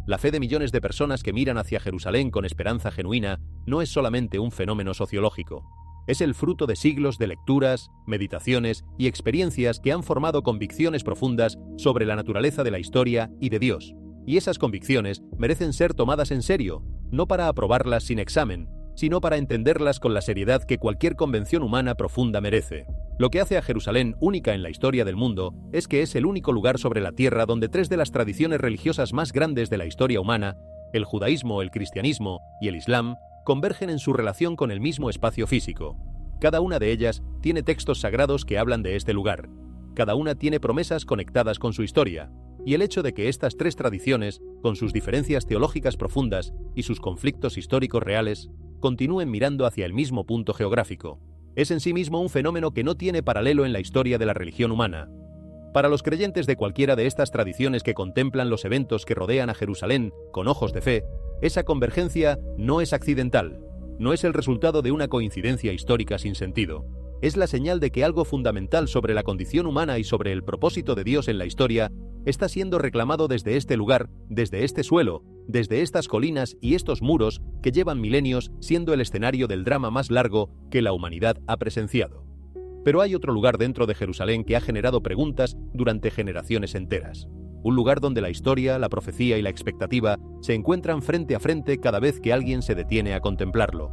La fe de millones de personas que miran hacia Jerusalén con esperanza genuina no es solamente un fenómeno sociológico. Es el fruto de siglos de lecturas, meditaciones y experiencias que han formado convicciones profundas sobre la naturaleza de la historia y de Dios. Y esas convicciones merecen ser tomadas en serio, no para aprobarlas sin examen, sino para entenderlas con la seriedad que cualquier convención humana profunda merece. Lo que hace a Jerusalén única en la historia del mundo es que es el único lugar sobre la tierra donde tres de las tradiciones religiosas más grandes de la historia humana, el judaísmo, el cristianismo y el islam, convergen en su relación con el mismo espacio físico. Cada una de ellas tiene textos sagrados que hablan de este lugar. Cada una tiene promesas conectadas con su historia. Y el hecho de que estas tres tradiciones, con sus diferencias teológicas profundas y sus conflictos históricos reales, continúen mirando hacia el mismo punto geográfico, es en sí mismo un fenómeno que no tiene paralelo en la historia de la religión humana. Para los creyentes de cualquiera de estas tradiciones que contemplan los eventos que rodean a Jerusalén con ojos de fe, esa convergencia no es accidental, no es el resultado de una coincidencia histórica sin sentido. Es la señal de que algo fundamental sobre la condición humana y sobre el propósito de Dios en la historia está siendo reclamado desde este lugar, desde este suelo, desde estas colinas y estos muros que llevan milenios siendo el escenario del drama más largo que la humanidad ha presenciado. Pero hay otro lugar dentro de Jerusalén que ha generado preguntas durante generaciones enteras. Un lugar donde la historia, la profecía y la expectativa se encuentran frente a frente cada vez que alguien se detiene a contemplarlo.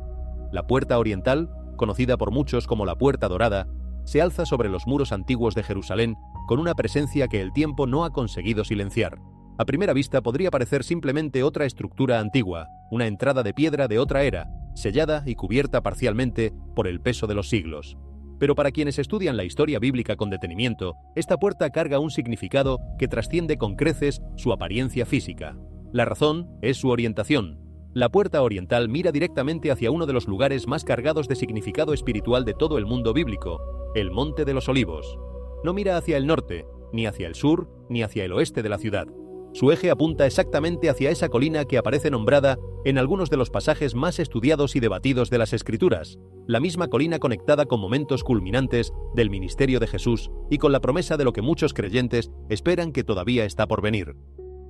La Puerta Oriental, conocida por muchos como la Puerta Dorada, se alza sobre los muros antiguos de Jerusalén con una presencia que el tiempo no ha conseguido silenciar. A primera vista podría parecer simplemente otra estructura antigua, una entrada de piedra de otra era, sellada y cubierta parcialmente por el peso de los siglos. Pero para quienes estudian la historia bíblica con detenimiento, esta puerta carga un significado que trasciende con creces su apariencia física. La razón es su orientación. La Puerta Oriental mira directamente hacia uno de los lugares más cargados de significado espiritual de todo el mundo bíblico, el Monte de los Olivos. No mira hacia el norte, ni hacia el sur, ni hacia el oeste de la ciudad. Su eje apunta exactamente hacia esa colina que aparece nombrada en algunos de los pasajes más estudiados y debatidos de las Escrituras, la misma colina conectada con momentos culminantes del ministerio de Jesús y con la promesa de lo que muchos creyentes esperan que todavía está por venir.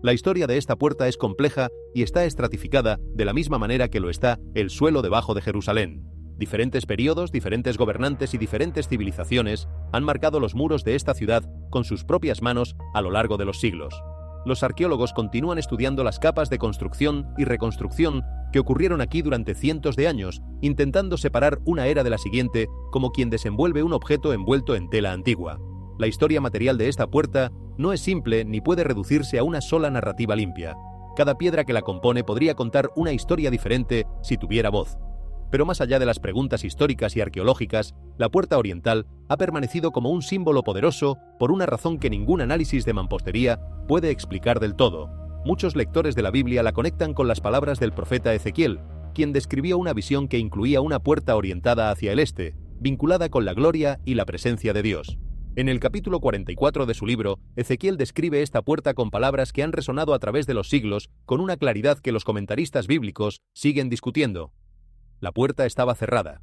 La historia de esta puerta es compleja y está estratificada de la misma manera que lo está el suelo debajo de Jerusalén. Diferentes periodos, diferentes gobernantes y diferentes civilizaciones han marcado los muros de esta ciudad con sus propias manos a lo largo de los siglos. Los arqueólogos continúan estudiando las capas de construcción y reconstrucción que ocurrieron aquí durante cientos de años, intentando separar una era de la siguiente como quien desenvuelve un objeto envuelto en tela antigua. La historia material de esta puerta no es simple ni puede reducirse a una sola narrativa limpia. Cada piedra que la compone podría contar una historia diferente si tuviera voz. Pero más allá de las preguntas históricas y arqueológicas, la puerta oriental ha permanecido como un símbolo poderoso por una razón que ningún análisis de mampostería puede explicar del todo. Muchos lectores de la Biblia la conectan con las palabras del profeta Ezequiel, quien describió una visión que incluía una puerta orientada hacia el este, vinculada con la gloria y la presencia de Dios. En el capítulo 44 de su libro, Ezequiel describe esta puerta con palabras que han resonado a través de los siglos con una claridad que los comentaristas bíblicos siguen discutiendo. La puerta estaba cerrada.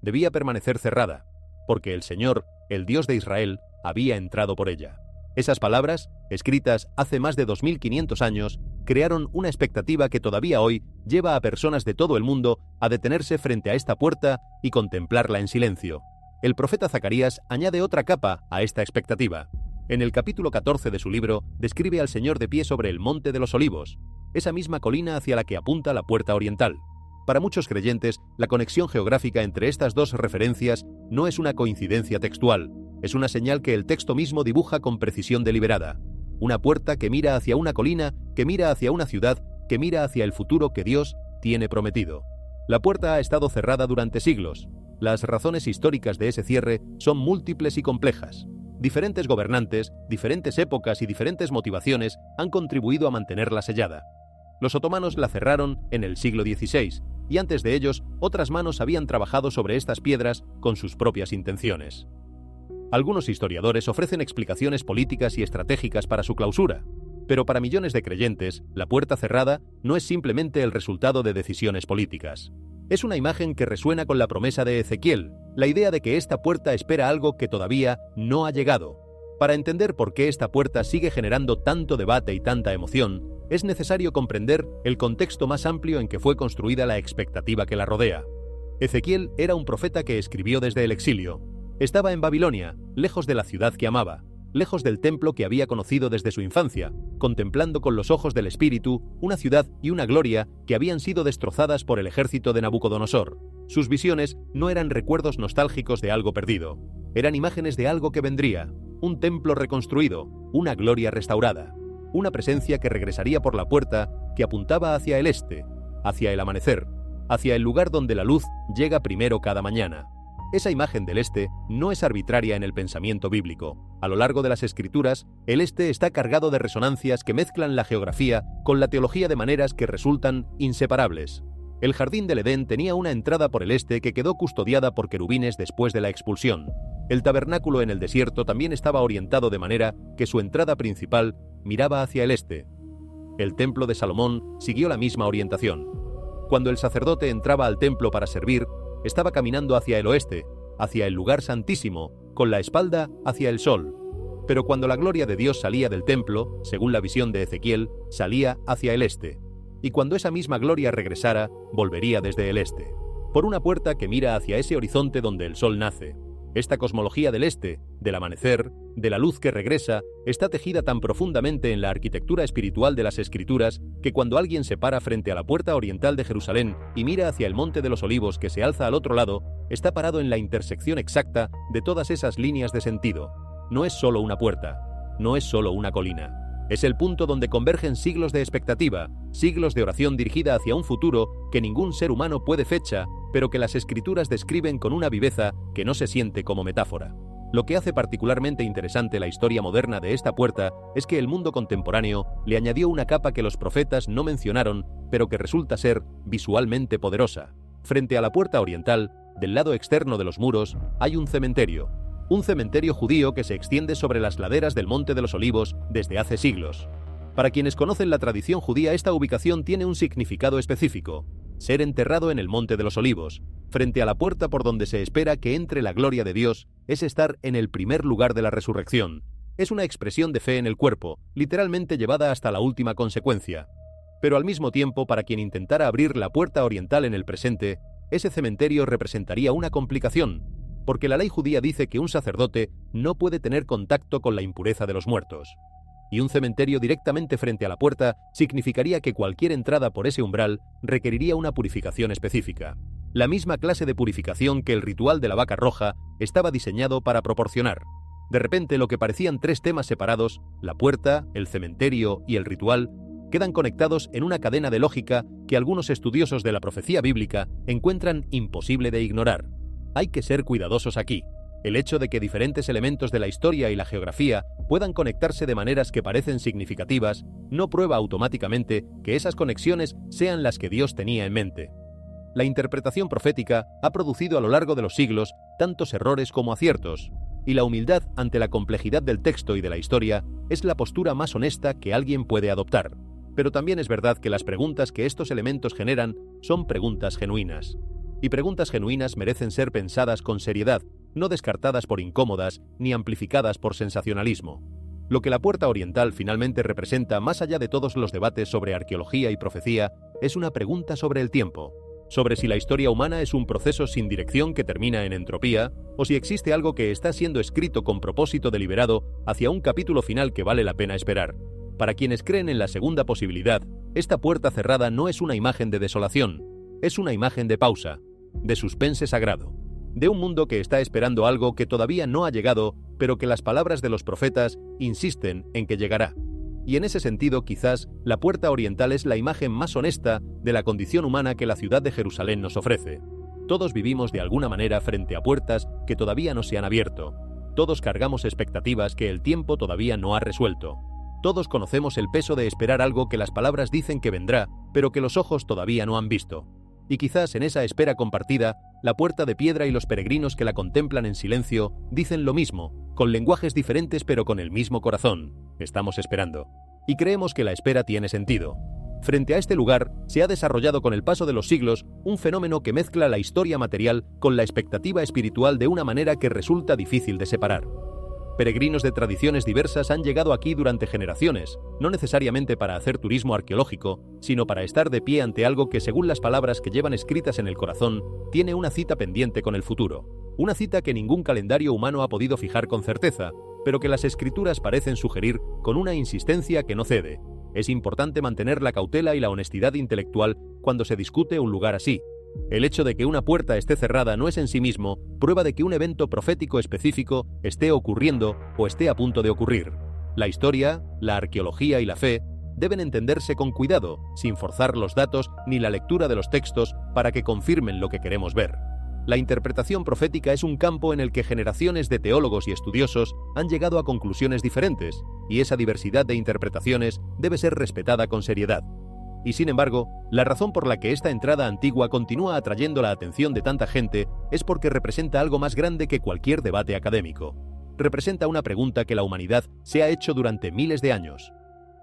Debía permanecer cerrada, porque el Señor, el Dios de Israel, había entrado por ella. Esas palabras, escritas hace más de 2500 años, crearon una expectativa que todavía hoy lleva a personas de todo el mundo a detenerse frente a esta puerta y contemplarla en silencio. El profeta Zacarías añade otra capa a esta expectativa. En el capítulo 14 de su libro, describe al Señor de pie sobre el Monte de los Olivos, esa misma colina hacia la que apunta la puerta oriental. Para muchos creyentes, la conexión geográfica entre estas dos referencias no es una coincidencia textual, es una señal que el texto mismo dibuja con precisión deliberada. Una puerta que mira hacia una colina, que mira hacia una ciudad, que mira hacia el futuro que Dios tiene prometido. La puerta ha estado cerrada durante siglos. Las razones históricas de ese cierre son múltiples y complejas. Diferentes gobernantes, diferentes épocas y diferentes motivaciones han contribuido a mantenerla sellada. Los otomanos la cerraron en el siglo XVI, y antes de ellos, otras manos habían trabajado sobre estas piedras con sus propias intenciones. Algunos historiadores ofrecen explicaciones políticas y estratégicas para su clausura, pero para millones de creyentes, la puerta cerrada no es simplemente el resultado de decisiones políticas. Es una imagen que resuena con la promesa de Ezequiel, la idea de que esta puerta espera algo que todavía no ha llegado. Para entender por qué esta puerta sigue generando tanto debate y tanta emoción, es necesario comprender el contexto más amplio en que fue construida la expectativa que la rodea. Ezequiel era un profeta que escribió desde el exilio. Estaba en Babilonia, lejos de la ciudad que amaba, lejos del templo que había conocido desde su infancia, contemplando con los ojos del espíritu una ciudad y una gloria que habían sido destrozadas por el ejército de Nabucodonosor. Sus visiones no eran recuerdos nostálgicos de algo perdido, eran imágenes de algo que vendría, un templo reconstruido, una gloria restaurada, una presencia que regresaría por la puerta que apuntaba hacia el este, hacia el amanecer, hacia el lugar donde la luz llega primero cada mañana. Esa imagen del este no es arbitraria en el pensamiento bíblico. A lo largo de las Escrituras, el este está cargado de resonancias que mezclan la geografía con la teología de maneras que resultan inseparables. El jardín del Edén tenía una entrada por el este que quedó custodiada por querubines después de la expulsión. El tabernáculo en el desierto también estaba orientado de manera que su entrada principal miraba hacia el este. El templo de Salomón siguió la misma orientación. Cuando el sacerdote entraba al templo para servir, estaba caminando hacia el oeste, hacia el lugar santísimo, con la espalda hacia el sol. Pero cuando la gloria de Dios salía del templo, según la visión de Ezequiel, salía hacia el este. Y cuando esa misma gloria regresara, volvería desde el este, por una puerta que mira hacia ese horizonte donde el sol nace. Esta cosmología del este, del amanecer, de la luz que regresa, está tejida tan profundamente en la arquitectura espiritual de las Escrituras que cuando alguien se para frente a la puerta oriental de Jerusalén y mira hacia el Monte de los Olivos que se alza al otro lado, está parado en la intersección exacta de todas esas líneas de sentido. No es solo una puerta, no es solo una colina. Es el punto donde convergen siglos de expectativa, siglos de oración dirigida hacia un futuro que ningún ser humano puede fecha, pero que las Escrituras describen con una viveza que no se siente como metáfora. Lo que hace particularmente interesante la historia moderna de esta puerta es que el mundo contemporáneo le añadió una capa que los profetas no mencionaron, pero que resulta ser visualmente poderosa. Frente a la puerta oriental, del lado externo de los muros, hay un cementerio judío que se extiende sobre las laderas del Monte de los Olivos desde hace siglos. Para quienes conocen la tradición judía, esta ubicación tiene un significado específico: ser enterrado en el Monte de los Olivos, frente a la puerta por donde se espera que entre la gloria de Dios, es estar en el primer lugar de la resurrección. Es una expresión de fe en el cuerpo, literalmente llevada hasta la última consecuencia. Pero al mismo tiempo, para quien intentara abrir la puerta oriental en el presente, ese cementerio representaría una complicación, porque la ley judía dice que un sacerdote no puede tener contacto con la impureza de los muertos. Y un cementerio directamente frente a la puerta significaría que cualquier entrada por ese umbral requeriría una purificación específica. La misma clase de purificación que el ritual de la vaca roja estaba diseñado para proporcionar. De repente, lo que parecían tres temas separados, la puerta, el cementerio y el ritual, quedan conectados en una cadena de lógica que algunos estudiosos de la profecía bíblica encuentran imposible de ignorar. Hay que ser cuidadosos aquí. El hecho de que diferentes elementos de la historia y la geografía puedan conectarse de maneras que parecen significativas no prueba automáticamente que esas conexiones sean las que Dios tenía en mente. La interpretación profética ha producido a lo largo de los siglos tantos errores como aciertos, y la humildad ante la complejidad del texto y de la historia es la postura más honesta que alguien puede adoptar. Pero también es verdad que las preguntas que estos elementos generan son preguntas genuinas. Y preguntas genuinas merecen ser pensadas con seriedad, no descartadas por incómodas ni amplificadas por sensacionalismo. Lo que la puerta oriental finalmente representa, más allá de todos los debates sobre arqueología y profecía, es una pregunta sobre el tiempo, sobre si la historia humana es un proceso sin dirección que termina en entropía, o si existe algo que está siendo escrito con propósito deliberado hacia un capítulo final que vale la pena esperar. Para quienes creen en la segunda posibilidad, esta puerta cerrada no es una imagen de desolación, es una imagen de pausa, de suspense sagrado, de un mundo que está esperando algo que todavía no ha llegado, pero que las palabras de los profetas insisten en que llegará. Y en ese sentido, quizás, la puerta oriental es la imagen más honesta de la condición humana que la ciudad de Jerusalén nos ofrece. Todos vivimos de alguna manera frente a puertas que todavía no se han abierto. Todos cargamos expectativas que el tiempo todavía no ha resuelto. Todos conocemos el peso de esperar algo que las palabras dicen que vendrá, pero que los ojos todavía no han visto. Y quizás en esa espera compartida, la puerta de piedra y los peregrinos que la contemplan en silencio dicen lo mismo, con lenguajes diferentes pero con el mismo corazón: estamos esperando. Y creemos que la espera tiene sentido. Frente a este lugar, se ha desarrollado con el paso de los siglos un fenómeno que mezcla la historia material con la expectativa espiritual de una manera que resulta difícil de separar. Peregrinos de tradiciones diversas han llegado aquí durante generaciones, no necesariamente para hacer turismo arqueológico, sino para estar de pie ante algo que, según las palabras que llevan escritas en el corazón, tiene una cita pendiente con el futuro. Una cita que ningún calendario humano ha podido fijar con certeza, pero que las escrituras parecen sugerir con una insistencia que no cede. Es importante mantener la cautela y la honestidad intelectual cuando se discute un lugar así. El hecho de que una puerta esté cerrada no es en sí mismo prueba de que un evento profético específico esté ocurriendo o esté a punto de ocurrir. La historia, la arqueología y la fe deben entenderse con cuidado, sin forzar los datos ni la lectura de los textos para que confirmen lo que queremos ver. La interpretación profética es un campo en el que generaciones de teólogos y estudiosos han llegado a conclusiones diferentes, y esa diversidad de interpretaciones debe ser respetada con seriedad. Y sin embargo, la razón por la que esta entrada antigua continúa atrayendo la atención de tanta gente es porque representa algo más grande que cualquier debate académico. Representa una pregunta que la humanidad se ha hecho durante miles de años.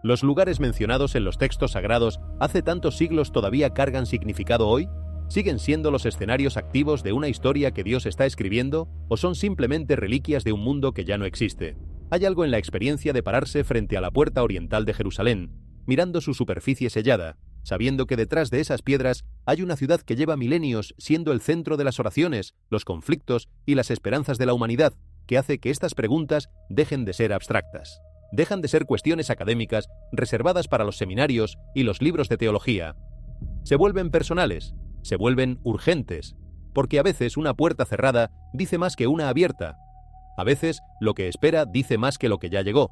¿Los lugares mencionados en los textos sagrados hace tantos siglos todavía cargan significado hoy? ¿Siguen siendo los escenarios activos de una historia que Dios está escribiendo o son simplemente reliquias de un mundo que ya no existe? Hay algo en la experiencia de pararse frente a la puerta oriental de Jerusalén, mirando su superficie sellada, sabiendo que detrás de esas piedras hay una ciudad que lleva milenios siendo el centro de las oraciones, los conflictos y las esperanzas de la humanidad, que hace que estas preguntas dejen de ser abstractas. Dejan de ser cuestiones académicas reservadas para los seminarios y los libros de teología. Se vuelven personales, se vuelven urgentes, porque a veces una puerta cerrada dice más que una abierta. A veces lo que espera dice más que lo que ya llegó.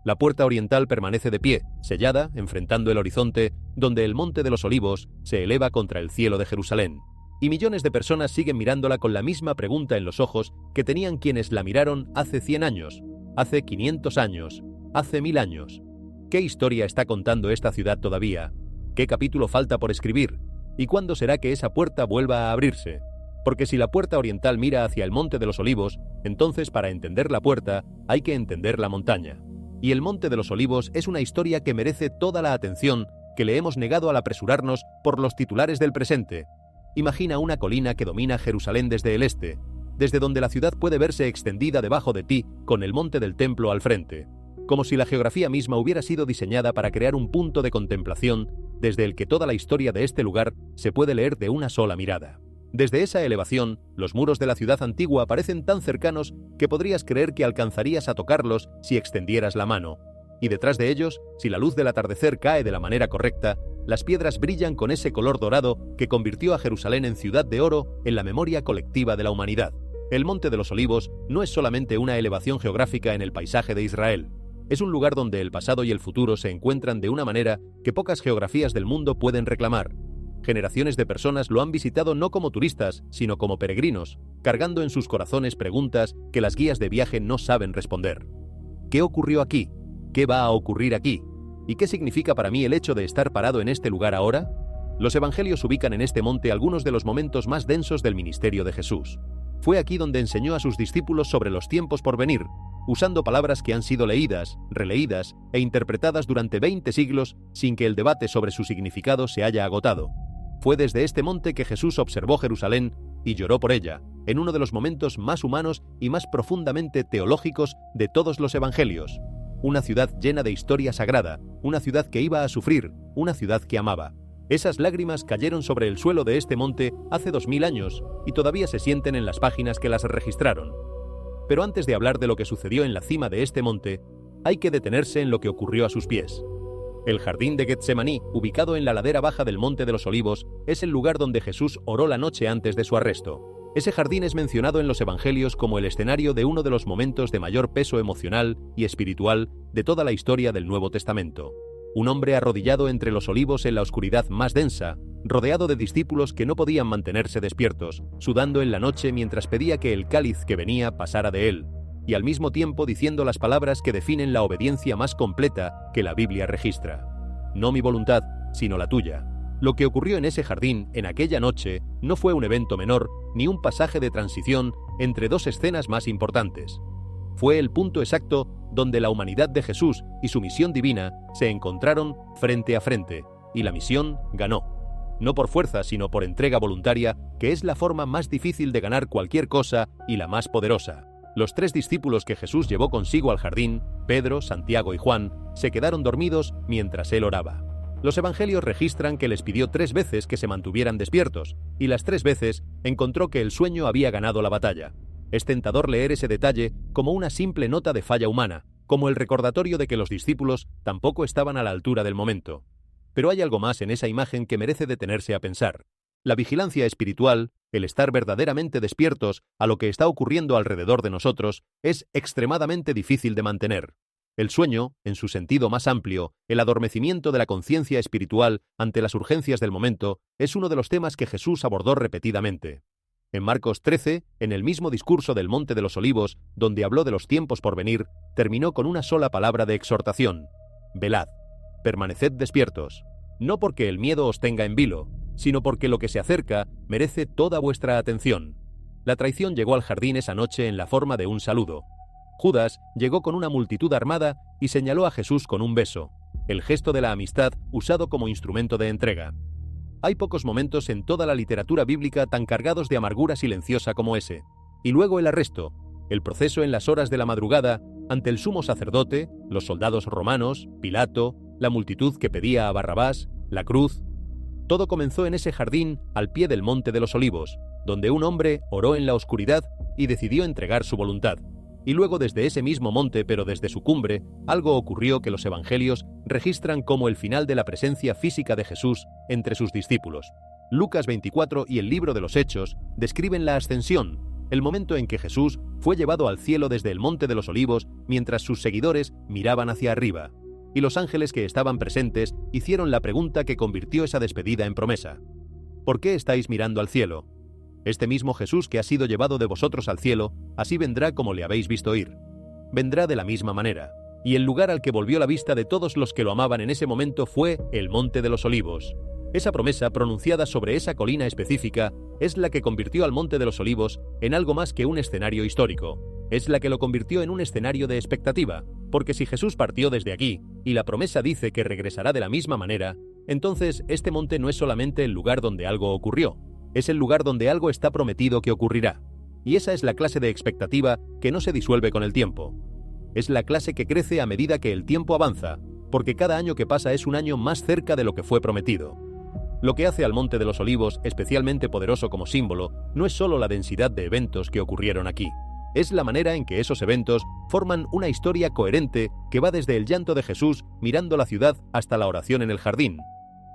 La puerta oriental permanece de pie, sellada, enfrentando el horizonte, donde el Monte de los Olivos se eleva contra el cielo de Jerusalén. Y millones de personas siguen mirándola con la misma pregunta en los ojos que tenían quienes la miraron hace 100 años, hace 500 años, hace 1000 años. ¿Qué historia está contando esta ciudad todavía? ¿Qué capítulo falta por escribir? ¿Y cuándo será que esa puerta vuelva a abrirse? Porque si la puerta oriental mira hacia el Monte de los Olivos, entonces para entender la puerta hay que entender la montaña. Y el Monte de los Olivos es una historia que merece toda la atención que le hemos negado al apresurarnos por los titulares del presente. Imagina una colina que domina Jerusalén desde el este, desde donde la ciudad puede verse extendida debajo de ti con el monte del templo al frente, como si la geografía misma hubiera sido diseñada para crear un punto de contemplación desde el que toda la historia de este lugar se puede leer de una sola mirada. Desde esa elevación, los muros de la ciudad antigua parecen tan cercanos que podrías creer que alcanzarías a tocarlos si extendieras la mano. Y detrás de ellos, si la luz del atardecer cae de la manera correcta, las piedras brillan con ese color dorado que convirtió a Jerusalén en ciudad de oro en la memoria colectiva de la humanidad. El Monte de los Olivos no es solamente una elevación geográfica en el paisaje de Israel. Es un lugar donde el pasado y el futuro se encuentran de una manera que pocas geografías del mundo pueden reclamar. Generaciones de personas lo han visitado no como turistas, sino como peregrinos, cargando en sus corazones preguntas que las guías de viaje no saben responder. ¿Qué ocurrió aquí? ¿Qué va a ocurrir aquí? ¿Y qué significa para mí el hecho de estar parado en este lugar ahora? Los evangelios ubican en este monte algunos de los momentos más densos del ministerio de Jesús. Fue aquí donde enseñó a sus discípulos sobre los tiempos por venir, usando palabras que han sido leídas, releídas e interpretadas durante 20 siglos sin que el debate sobre su significado se haya agotado. Fue desde este monte que Jesús observó Jerusalén y lloró por ella, en uno de los momentos más humanos y más profundamente teológicos de todos los evangelios. Una ciudad llena de historia sagrada, una ciudad que iba a sufrir, una ciudad que amaba. Esas lágrimas cayeron sobre el suelo de este monte hace 2000 años y todavía se sienten en las páginas que las registraron. Pero antes de hablar de lo que sucedió en la cima de este monte, hay que detenerse en lo que ocurrió a sus pies. El jardín de Getsemaní, ubicado en la ladera baja del Monte de los Olivos, es el lugar donde Jesús oró la noche antes de su arresto. Ese jardín es mencionado en los evangelios como el escenario de uno de los momentos de mayor peso emocional y espiritual de toda la historia del Nuevo Testamento. Un hombre arrodillado entre los olivos en la oscuridad más densa, rodeado de discípulos que no podían mantenerse despiertos, sudando en la noche mientras pedía que el cáliz que venía pasara de él, y al mismo tiempo diciendo las palabras que definen la obediencia más completa que la Biblia registra. No mi voluntad, sino la tuya. Lo que ocurrió en ese jardín, en aquella noche, no fue un evento menor, ni un pasaje de transición entre dos escenas más importantes. Fue el punto exacto donde la humanidad de Jesús y su misión divina se encontraron frente a frente, y la misión ganó. No por fuerza, sino por entrega voluntaria, que es la forma más difícil de ganar cualquier cosa y la más poderosa. Los 3 discípulos que Jesús llevó consigo al jardín, Pedro, Santiago y Juan, se quedaron dormidos mientras él oraba. Los evangelios registran que les pidió 3 veces que se mantuvieran despiertos, y las 3 veces encontró que el sueño había ganado la batalla. Es tentador leer ese detalle como una simple nota de falla humana, como el recordatorio de que los discípulos tampoco estaban a la altura del momento. Pero hay algo más en esa imagen que merece detenerse a pensar. La vigilancia espiritual, el estar verdaderamente despiertos a lo que está ocurriendo alrededor de nosotros, es extremadamente difícil de mantener. El sueño, en su sentido más amplio, el adormecimiento de la conciencia espiritual ante las urgencias del momento, es uno de los temas que Jesús abordó repetidamente. En Marcos 13, en el mismo discurso del Monte de los Olivos, donde habló de los tiempos por venir, terminó con una sola palabra de exhortación: velad, permaneced despiertos, no porque el miedo os tenga en vilo, sino porque lo que se acerca merece toda vuestra atención. La traición llegó al jardín esa noche en la forma de un saludo. Judas llegó con una multitud armada y señaló a Jesús con un beso, el gesto de la amistad usado como instrumento de entrega. Hay pocos momentos en toda la literatura bíblica tan cargados de amargura silenciosa como ese. Y luego el arresto, el proceso en las horas de la madrugada, ante el sumo sacerdote, los soldados romanos, Pilato, la multitud que pedía a Barrabás, la cruz. Todo comenzó en ese jardín al pie del Monte de los Olivos, donde un hombre oró en la oscuridad y decidió entregar su voluntad. Y luego desde ese mismo monte, pero desde su cumbre, algo ocurrió que los evangelios registran como el final de la presencia física de Jesús entre sus discípulos. Lucas 24 y el libro de los Hechos describen la ascensión, el momento en que Jesús fue llevado al cielo desde el Monte de los Olivos mientras sus seguidores miraban hacia arriba. Y los ángeles que estaban presentes hicieron la pregunta que convirtió esa despedida en promesa. ¿Por qué estáis mirando al cielo? Este mismo Jesús que ha sido llevado de vosotros al cielo, así vendrá como le habéis visto ir. Vendrá de la misma manera. Y el lugar al que volvió la vista de todos los que lo amaban en ese momento fue el Monte de los Olivos. Esa promesa pronunciada sobre esa colina específica es la que convirtió al Monte de los Olivos en algo más que un escenario histórico. Es la que lo convirtió en un escenario de expectativa, Porque si Jesús partió desde aquí, y la promesa dice que regresará de la misma manera, entonces este monte no es solamente el lugar donde algo ocurrió, es el lugar donde algo está prometido que ocurrirá. Y esa es la clase de expectativa que no se disuelve con el tiempo. Es la clase que crece a medida que el tiempo avanza, porque cada año que pasa es un año más cerca de lo que fue prometido. Lo que hace al Monte de los Olivos especialmente poderoso como símbolo no es solo la densidad de eventos que ocurrieron aquí, es la manera en que esos eventos forman una historia coherente que va desde el llanto de Jesús mirando la ciudad hasta la oración en el jardín,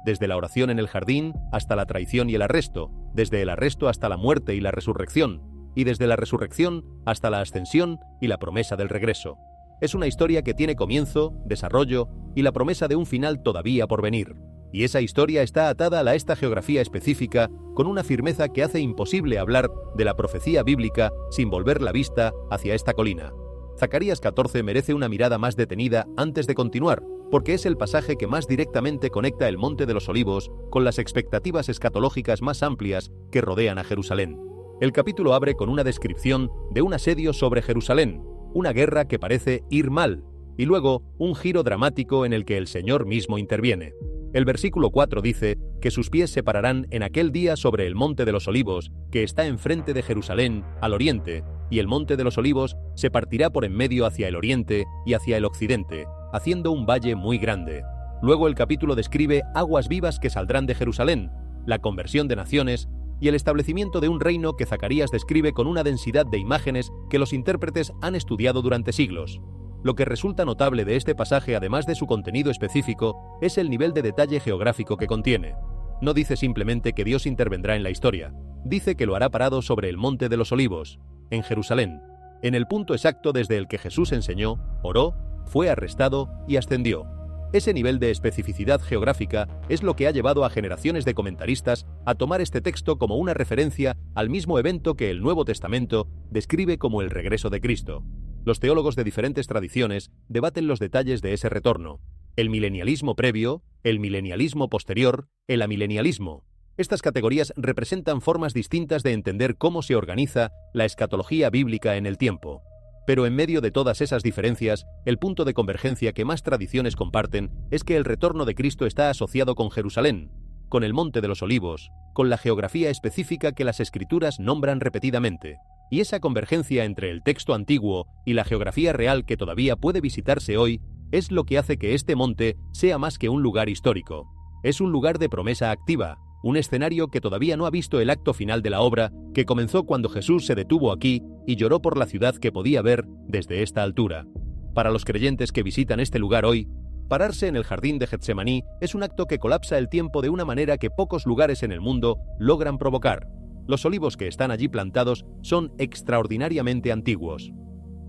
desde la oración en el jardín hasta la traición y el arresto, desde el arresto hasta la muerte y la resurrección, y desde la resurrección hasta la ascensión y la promesa del regreso. Es una historia que tiene comienzo, desarrollo y la promesa de un final todavía por venir. Y esa historia está atada a esta geografía específica con una firmeza que hace imposible hablar de la profecía bíblica sin volver la vista hacia esta colina. Zacarías 14 merece una mirada más detenida antes de continuar, porque es el pasaje que más directamente conecta el Monte de los Olivos con las expectativas escatológicas más amplias que rodean a Jerusalén. El capítulo abre con una descripción de un asedio sobre Jerusalén, una guerra que parece ir mal, y luego un giro dramático en el que el Señor mismo interviene. El versículo 4 dice que sus pies se pararán en aquel día sobre el Monte de los Olivos, que está enfrente de Jerusalén, al oriente, y el Monte de los Olivos se partirá por en medio hacia el oriente y hacia el occidente, haciendo un valle muy grande. Luego el capítulo describe aguas vivas que saldrán de Jerusalén, la conversión de naciones y el establecimiento de un reino que Zacarías describe con una densidad de imágenes que los intérpretes han estudiado durante siglos. Lo que resulta notable de este pasaje, además de su contenido específico, es el nivel de detalle geográfico que contiene. No dice simplemente que Dios intervendrá en la historia, dice que lo hará parado sobre el Monte de los Olivos, en Jerusalén, en el punto exacto desde el que Jesús enseñó, oró, fue arrestado y ascendió. Ese nivel de especificidad geográfica es lo que ha llevado a generaciones de comentaristas a tomar este texto como una referencia al mismo evento que el Nuevo Testamento describe como el regreso de Cristo. Los teólogos de diferentes tradiciones debaten los detalles de ese retorno: el milenialismo previo, el milenialismo posterior, el amilenialismo. Estas categorías representan formas distintas de entender cómo se organiza la escatología bíblica en el tiempo. Pero en medio de todas esas diferencias, el punto de convergencia que más tradiciones comparten es que el retorno de Cristo está asociado con Jerusalén, con el Monte de los Olivos, con la geografía específica que las Escrituras nombran repetidamente. Y esa convergencia entre el texto antiguo y la geografía real que todavía puede visitarse hoy es lo que hace que este monte sea más que un lugar histórico. Es un lugar de promesa activa, un escenario que todavía no ha visto el acto final de la obra que comenzó cuando Jesús se detuvo aquí y lloró por la ciudad que podía ver desde esta altura. Para los creyentes que visitan este lugar hoy, pararse en el jardín de Getsemaní es un acto que colapsa el tiempo de una manera que pocos lugares en el mundo logran provocar. Los olivos que están allí plantados son extraordinariamente antiguos.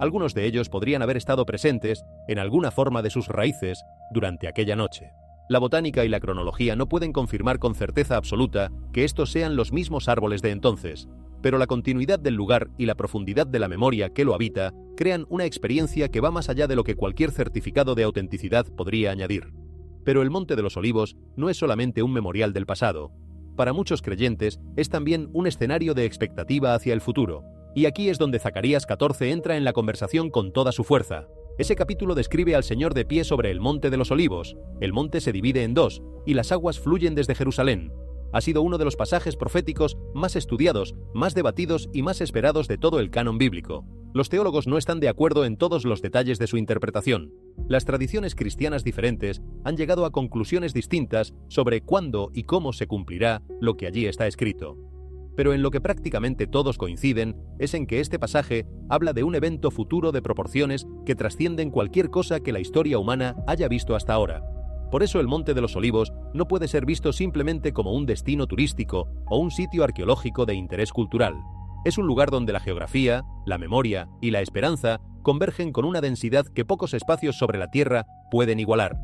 Algunos de ellos podrían haber estado presentes, en alguna forma de sus raíces, durante aquella noche. La botánica y la cronología no pueden confirmar con certeza absoluta que estos sean los mismos árboles de entonces, pero la continuidad del lugar y la profundidad de la memoria que lo habita crean una experiencia que va más allá de lo que cualquier certificado de autenticidad podría añadir. Pero el Monte de los Olivos no es solamente un memorial del pasado. Para muchos creyentes es también un escenario de expectativa hacia el futuro. Y aquí es donde Zacarías 14 entra en la conversación con toda su fuerza. Ese capítulo describe al Señor de pie sobre el Monte de los Olivos. El monte se divide en dos, y las aguas fluyen desde Jerusalén. Ha sido uno de los pasajes proféticos más estudiados, más debatidos y más esperados de todo el canon bíblico. Los teólogos no están de acuerdo en todos los detalles de su interpretación. Las tradiciones cristianas diferentes han llegado a conclusiones distintas sobre cuándo y cómo se cumplirá lo que allí está escrito. Pero en lo que prácticamente todos coinciden es en que este pasaje habla de un evento futuro de proporciones que trascienden cualquier cosa que la historia humana haya visto hasta ahora. Por eso el Monte de los Olivos no puede ser visto simplemente como un destino turístico o un sitio arqueológico de interés cultural. Es un lugar donde la geografía, la memoria y la esperanza convergen con una densidad que pocos espacios sobre la tierra pueden igualar.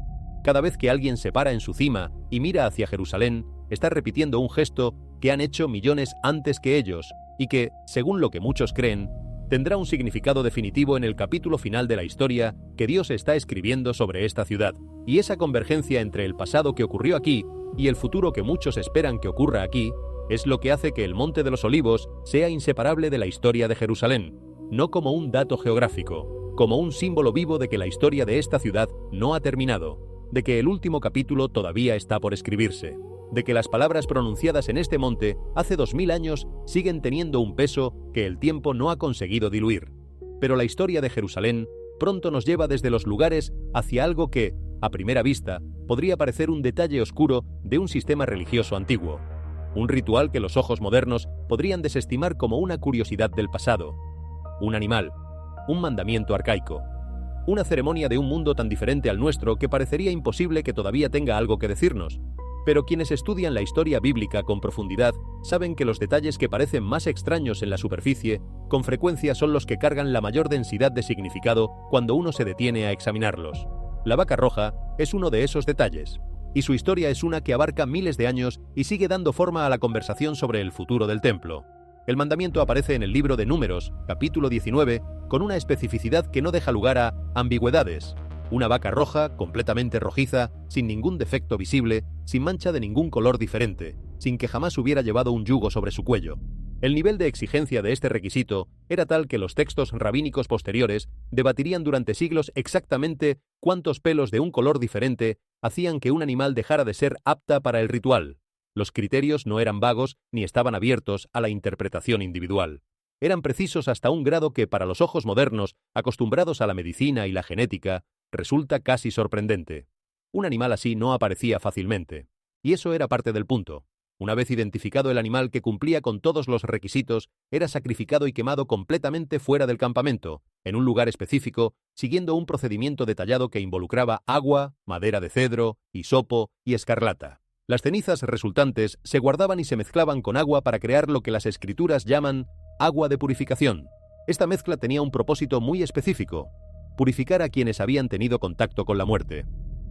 Cada vez que alguien se para en su cima y mira hacia Jerusalén, está repitiendo un gesto que han hecho millones antes que ellos y que, según lo que muchos creen, tendrá un significado definitivo en el capítulo final de la historia que Dios está escribiendo sobre esta ciudad. Y esa convergencia entre el pasado que ocurrió aquí y el futuro que muchos esperan que ocurra aquí es lo que hace que el Monte de los Olivos sea inseparable de la historia de Jerusalén, no como un dato geográfico, como un símbolo vivo de que la historia de esta ciudad no ha terminado, de que el último capítulo todavía está por escribirse, de que las palabras pronunciadas en este monte hace 2000 años siguen teniendo un peso que el tiempo no ha conseguido diluir. Pero la historia de Jerusalén pronto nos lleva desde los lugares hacia algo que, a primera vista, podría parecer un detalle oscuro de un sistema religioso antiguo. Un ritual que los ojos modernos podrían desestimar como una curiosidad del pasado. Un animal, un mandamiento arcaico. Una ceremonia de un mundo tan diferente al nuestro que parecería imposible que todavía tenga algo que decirnos. Pero quienes estudian la historia bíblica con profundidad saben que los detalles que parecen más extraños en la superficie, con frecuencia son los que cargan la mayor densidad de significado cuando uno se detiene a examinarlos. La vaca roja es uno de esos detalles, y su historia es una que abarca miles de años y sigue dando forma a la conversación sobre el futuro del templo. El mandamiento aparece en el libro de Números, capítulo 19, con una especificidad que no deja lugar a ambigüedades. Una vaca roja, completamente rojiza, sin ningún defecto visible, sin mancha de ningún color diferente, sin que jamás hubiera llevado un yugo sobre su cuello. El nivel de exigencia de este requisito era tal que los textos rabínicos posteriores debatirían durante siglos exactamente cuántos pelos de un color diferente hacían que un animal dejara de ser apta para el ritual. Los criterios no eran vagos ni estaban abiertos a la interpretación individual. Eran precisos hasta un grado que, para los ojos modernos, acostumbrados a la medicina y la genética, resulta casi sorprendente. Un animal así no aparecía fácilmente. Y eso era parte del punto. Una vez identificado el animal que cumplía con todos los requisitos, era sacrificado y quemado completamente fuera del campamento, en un lugar específico, siguiendo un procedimiento detallado que involucraba agua, madera de cedro, hisopo y escarlata. Las cenizas resultantes se guardaban y se mezclaban con agua para crear lo que las escrituras llaman agua de purificación. Esta mezcla tenía un propósito muy específico: purificar a quienes habían tenido contacto con la muerte.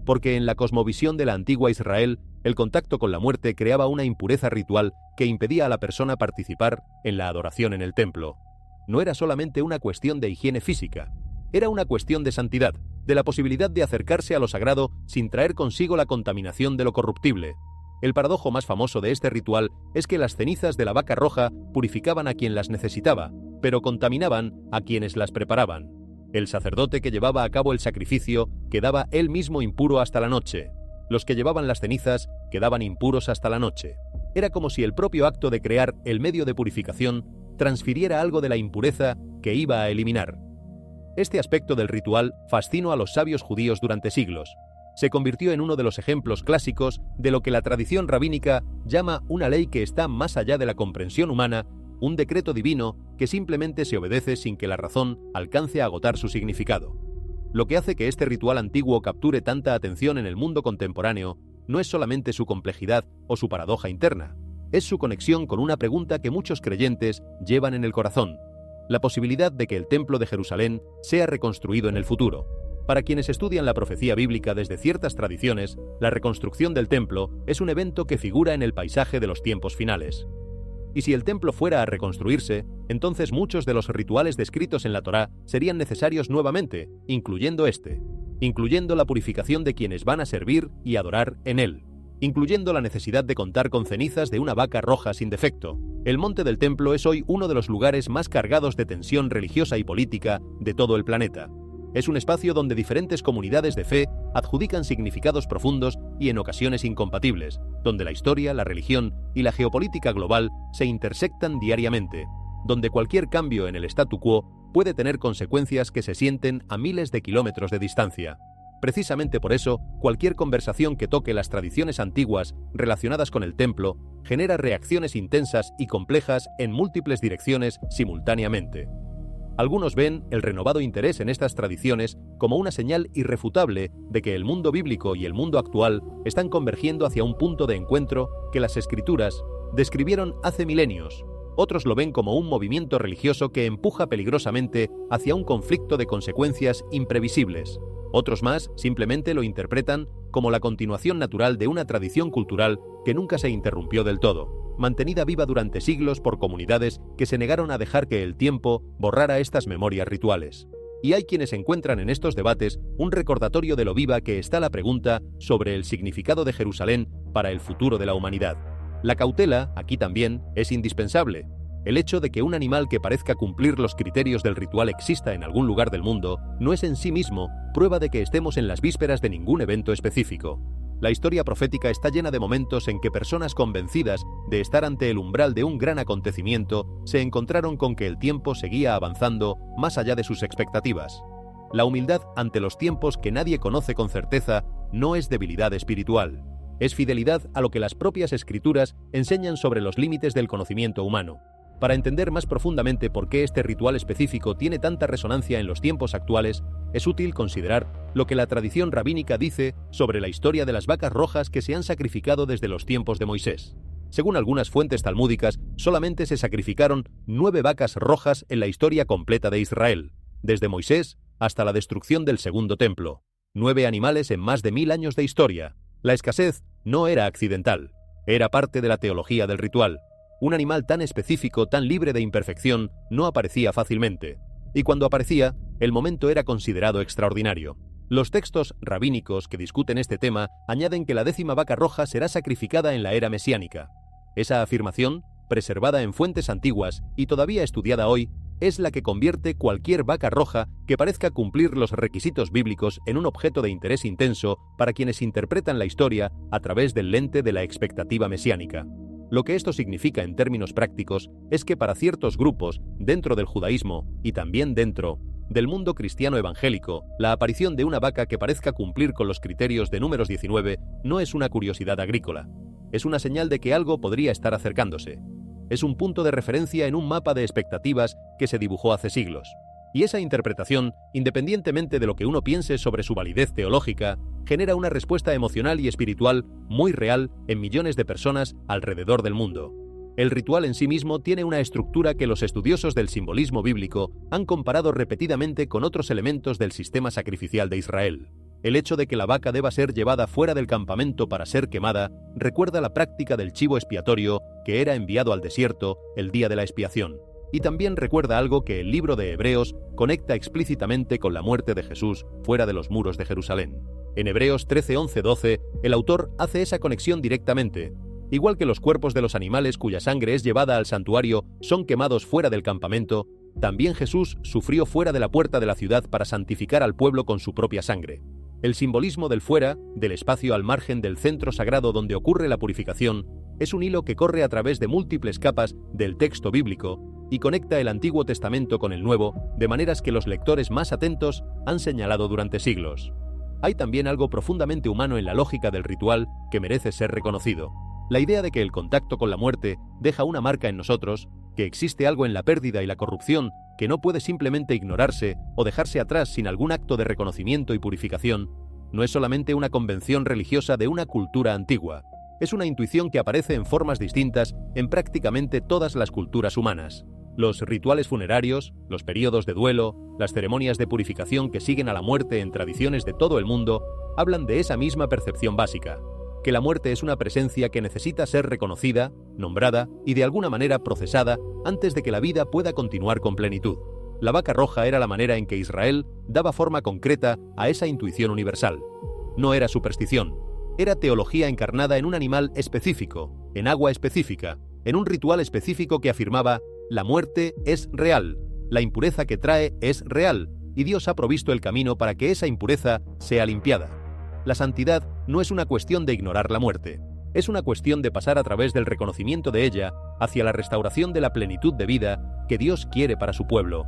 Porque en la cosmovisión de la antigua Israel, el contacto con la muerte creaba una impureza ritual que impedía a la persona participar en la adoración en el templo. No era solamente una cuestión de higiene física, era una cuestión de santidad, de la posibilidad de acercarse a lo sagrado sin traer consigo la contaminación de lo corruptible. El paradojo más famoso de este ritual es que las cenizas de la vaca roja purificaban a quien las necesitaba, pero contaminaban a quienes las preparaban. El sacerdote que llevaba a cabo el sacrificio quedaba él mismo impuro hasta la noche. Los que llevaban las cenizas quedaban impuros hasta la noche. Era como si el propio acto de crear el medio de purificación transfiriera algo de la impureza que iba a eliminar. Este aspecto del ritual fascinó a los sabios judíos durante siglos. Se convirtió en uno de los ejemplos clásicos de lo que la tradición rabínica llama una ley que está más allá de la comprensión humana, un decreto divino que simplemente se obedece sin que la razón alcance a agotar su significado. Lo que hace que este ritual antiguo capture tanta atención en el mundo contemporáneo no es solamente su complejidad o su paradoja interna, es su conexión con una pregunta que muchos creyentes llevan en el corazón: la posibilidad de que el templo de Jerusalén sea reconstruido en el futuro. Para quienes estudian la profecía bíblica desde ciertas tradiciones, la reconstrucción del templo es un evento que figura en el paisaje de los tiempos finales. Y si el templo fuera a reconstruirse, entonces muchos de los rituales descritos en la Torá serían necesarios nuevamente, incluyendo la purificación de quienes van a servir y adorar en él, incluyendo la necesidad de contar con cenizas de una vaca roja sin defecto. El monte del templo es hoy uno de los lugares más cargados de tensión religiosa y política de todo el planeta. Es un espacio donde diferentes comunidades de fe adjudican significados profundos y en ocasiones incompatibles, donde la historia, la religión y la geopolítica global se intersectan diariamente, donde cualquier cambio en el statu quo puede tener consecuencias que se sienten a miles de kilómetros de distancia. Precisamente por eso, cualquier conversación que toque las tradiciones antiguas relacionadas con el templo genera reacciones intensas y complejas en múltiples direcciones simultáneamente. Algunos ven el renovado interés en estas tradiciones como una señal irrefutable de que el mundo bíblico y el mundo actual están convergiendo hacia un punto de encuentro que las escrituras describieron hace milenios. Otros lo ven como un movimiento religioso que empuja peligrosamente hacia un conflicto de consecuencias imprevisibles. Otros más simplemente lo interpretan como la continuación natural de una tradición cultural que nunca se interrumpió del todo, mantenida viva durante siglos por comunidades que se negaron a dejar que el tiempo borrara estas memorias rituales. Y hay quienes encuentran en estos debates un recordatorio de lo viva que está la pregunta sobre el significado de Jerusalén para el futuro de la humanidad. La cautela, aquí también, es indispensable. El hecho de que un animal que parezca cumplir los criterios del ritual exista en algún lugar del mundo no es en sí mismo prueba de que estemos en las vísperas de ningún evento específico. La historia profética está llena de momentos en que personas convencidas de estar ante el umbral de un gran acontecimiento se encontraron con que el tiempo seguía avanzando más allá de sus expectativas. La humildad ante los tiempos que nadie conoce con certeza no es debilidad espiritual, es fidelidad a lo que las propias escrituras enseñan sobre los límites del conocimiento humano. Para entender más profundamente por qué este ritual específico tiene tanta resonancia en los tiempos actuales, es útil considerar lo que la tradición rabínica dice sobre la historia de las vacas rojas que se han sacrificado desde los tiempos de Moisés. Según algunas fuentes talmúdicas, solamente se sacrificaron 9 vacas rojas en la historia completa de Israel, desde Moisés hasta la destrucción del segundo templo. 9 animales en más de 1000 años de historia. La escasez no era accidental, era parte de la teología del ritual. Un animal tan específico, tan libre de imperfección, no aparecía fácilmente. Y cuando aparecía, el momento era considerado extraordinario. Los textos rabínicos que discuten este tema añaden que la 10ª vaca roja será sacrificada en la era mesiánica. Esa afirmación, preservada en fuentes antiguas y todavía estudiada hoy, es la que convierte cualquier vaca roja que parezca cumplir los requisitos bíblicos en un objeto de interés intenso para quienes interpretan la historia a través del lente de la expectativa mesiánica. Lo que esto significa en términos prácticos es que para ciertos grupos, dentro del judaísmo y también dentro del mundo cristiano evangélico, la aparición de una vaca que parezca cumplir con los criterios de Números 19 no es una curiosidad agrícola. Es una señal de que algo podría estar acercándose. Es un punto de referencia en un mapa de expectativas que se dibujó hace siglos. Y esa interpretación, independientemente de lo que uno piense sobre su validez teológica, genera una respuesta emocional y espiritual muy real en millones de personas alrededor del mundo. El ritual en sí mismo tiene una estructura que los estudiosos del simbolismo bíblico han comparado repetidamente con otros elementos del sistema sacrificial de Israel. El hecho de que la vaca deba ser llevada fuera del campamento para ser quemada recuerda la práctica del chivo expiatorio que era enviado al desierto el día de la expiación. Y también recuerda algo que el libro de Hebreos conecta explícitamente con la muerte de Jesús fuera de los muros de Jerusalén. En Hebreos 13, 11, 12, el autor hace esa conexión directamente. Igual que los cuerpos de los animales cuya sangre es llevada al santuario son quemados fuera del campamento, también Jesús sufrió fuera de la puerta de la ciudad para santificar al pueblo con su propia sangre. El simbolismo del fuera, del espacio al margen del centro sagrado donde ocurre la purificación, es un hilo que corre a través de múltiples capas del texto bíblico y conecta el Antiguo Testamento con el Nuevo, de maneras que los lectores más atentos han señalado durante siglos. Hay también algo profundamente humano en la lógica del ritual que merece ser reconocido. La idea de que el contacto con la muerte deja una marca en nosotros, que existe algo en la pérdida y la corrupción que no puede simplemente ignorarse o dejarse atrás sin algún acto de reconocimiento y purificación, no es solamente una convención religiosa de una cultura antigua. Es una intuición que aparece en formas distintas en prácticamente todas las culturas humanas. Los rituales funerarios, los períodos de duelo, las ceremonias de purificación que siguen a la muerte en tradiciones de todo el mundo, hablan de esa misma percepción básica, que la muerte es una presencia que necesita ser reconocida, nombrada y de alguna manera procesada antes de que la vida pueda continuar con plenitud. La vaca roja era la manera en que Israel daba forma concreta a esa intuición universal. No era superstición, era teología encarnada en un animal específico, en agua específica, en un ritual específico que afirmaba: la muerte es real, la impureza que trae es real, y Dios ha provisto el camino para que esa impureza sea limpiada. La santidad no es una cuestión de ignorar la muerte, es una cuestión de pasar a través del reconocimiento de ella hacia la restauración de la plenitud de vida que Dios quiere para su pueblo.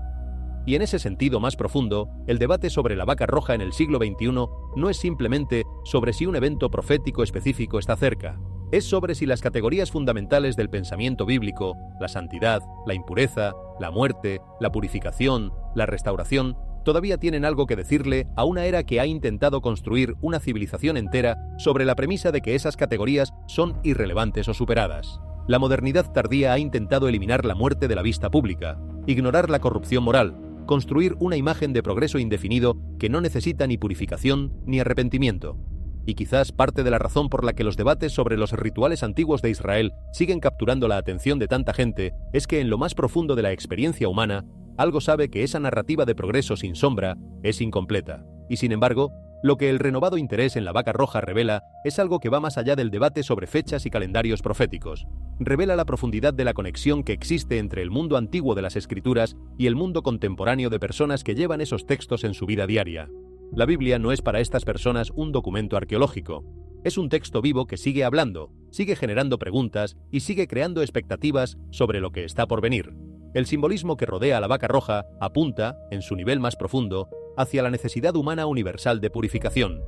Y en ese sentido más profundo, el debate sobre la vaca roja en el siglo XXI no es simplemente sobre si un evento profético específico está cerca. Es sobre si las categorías fundamentales del pensamiento bíblico, la santidad, la impureza, la muerte, la purificación, la restauración, todavía tienen algo que decirle a una era que ha intentado construir una civilización entera sobre la premisa de que esas categorías son irrelevantes o superadas. La modernidad tardía ha intentado eliminar la muerte de la vista pública, ignorar la corrupción moral, construir una imagen de progreso indefinido que no necesita ni purificación ni arrepentimiento. Y quizás parte de la razón por la que los debates sobre los rituales antiguos de Israel siguen capturando la atención de tanta gente es que en lo más profundo de la experiencia humana, algo sabe que esa narrativa de progreso sin sombra es incompleta. Y sin embargo, Lo que el renovado interés en la vaca roja revela es algo que va más allá del debate sobre fechas y calendarios proféticos. Revela la profundidad de la conexión que existe entre el mundo antiguo de las Escrituras y el mundo contemporáneo de personas que llevan esos textos en su vida diaria. La Biblia no es para estas personas un documento arqueológico. Es un texto vivo que sigue hablando, sigue generando preguntas y sigue creando expectativas sobre lo que está por venir. El simbolismo que rodea a la vaca roja apunta, en su nivel más profundo, hacia la necesidad humana universal de purificación.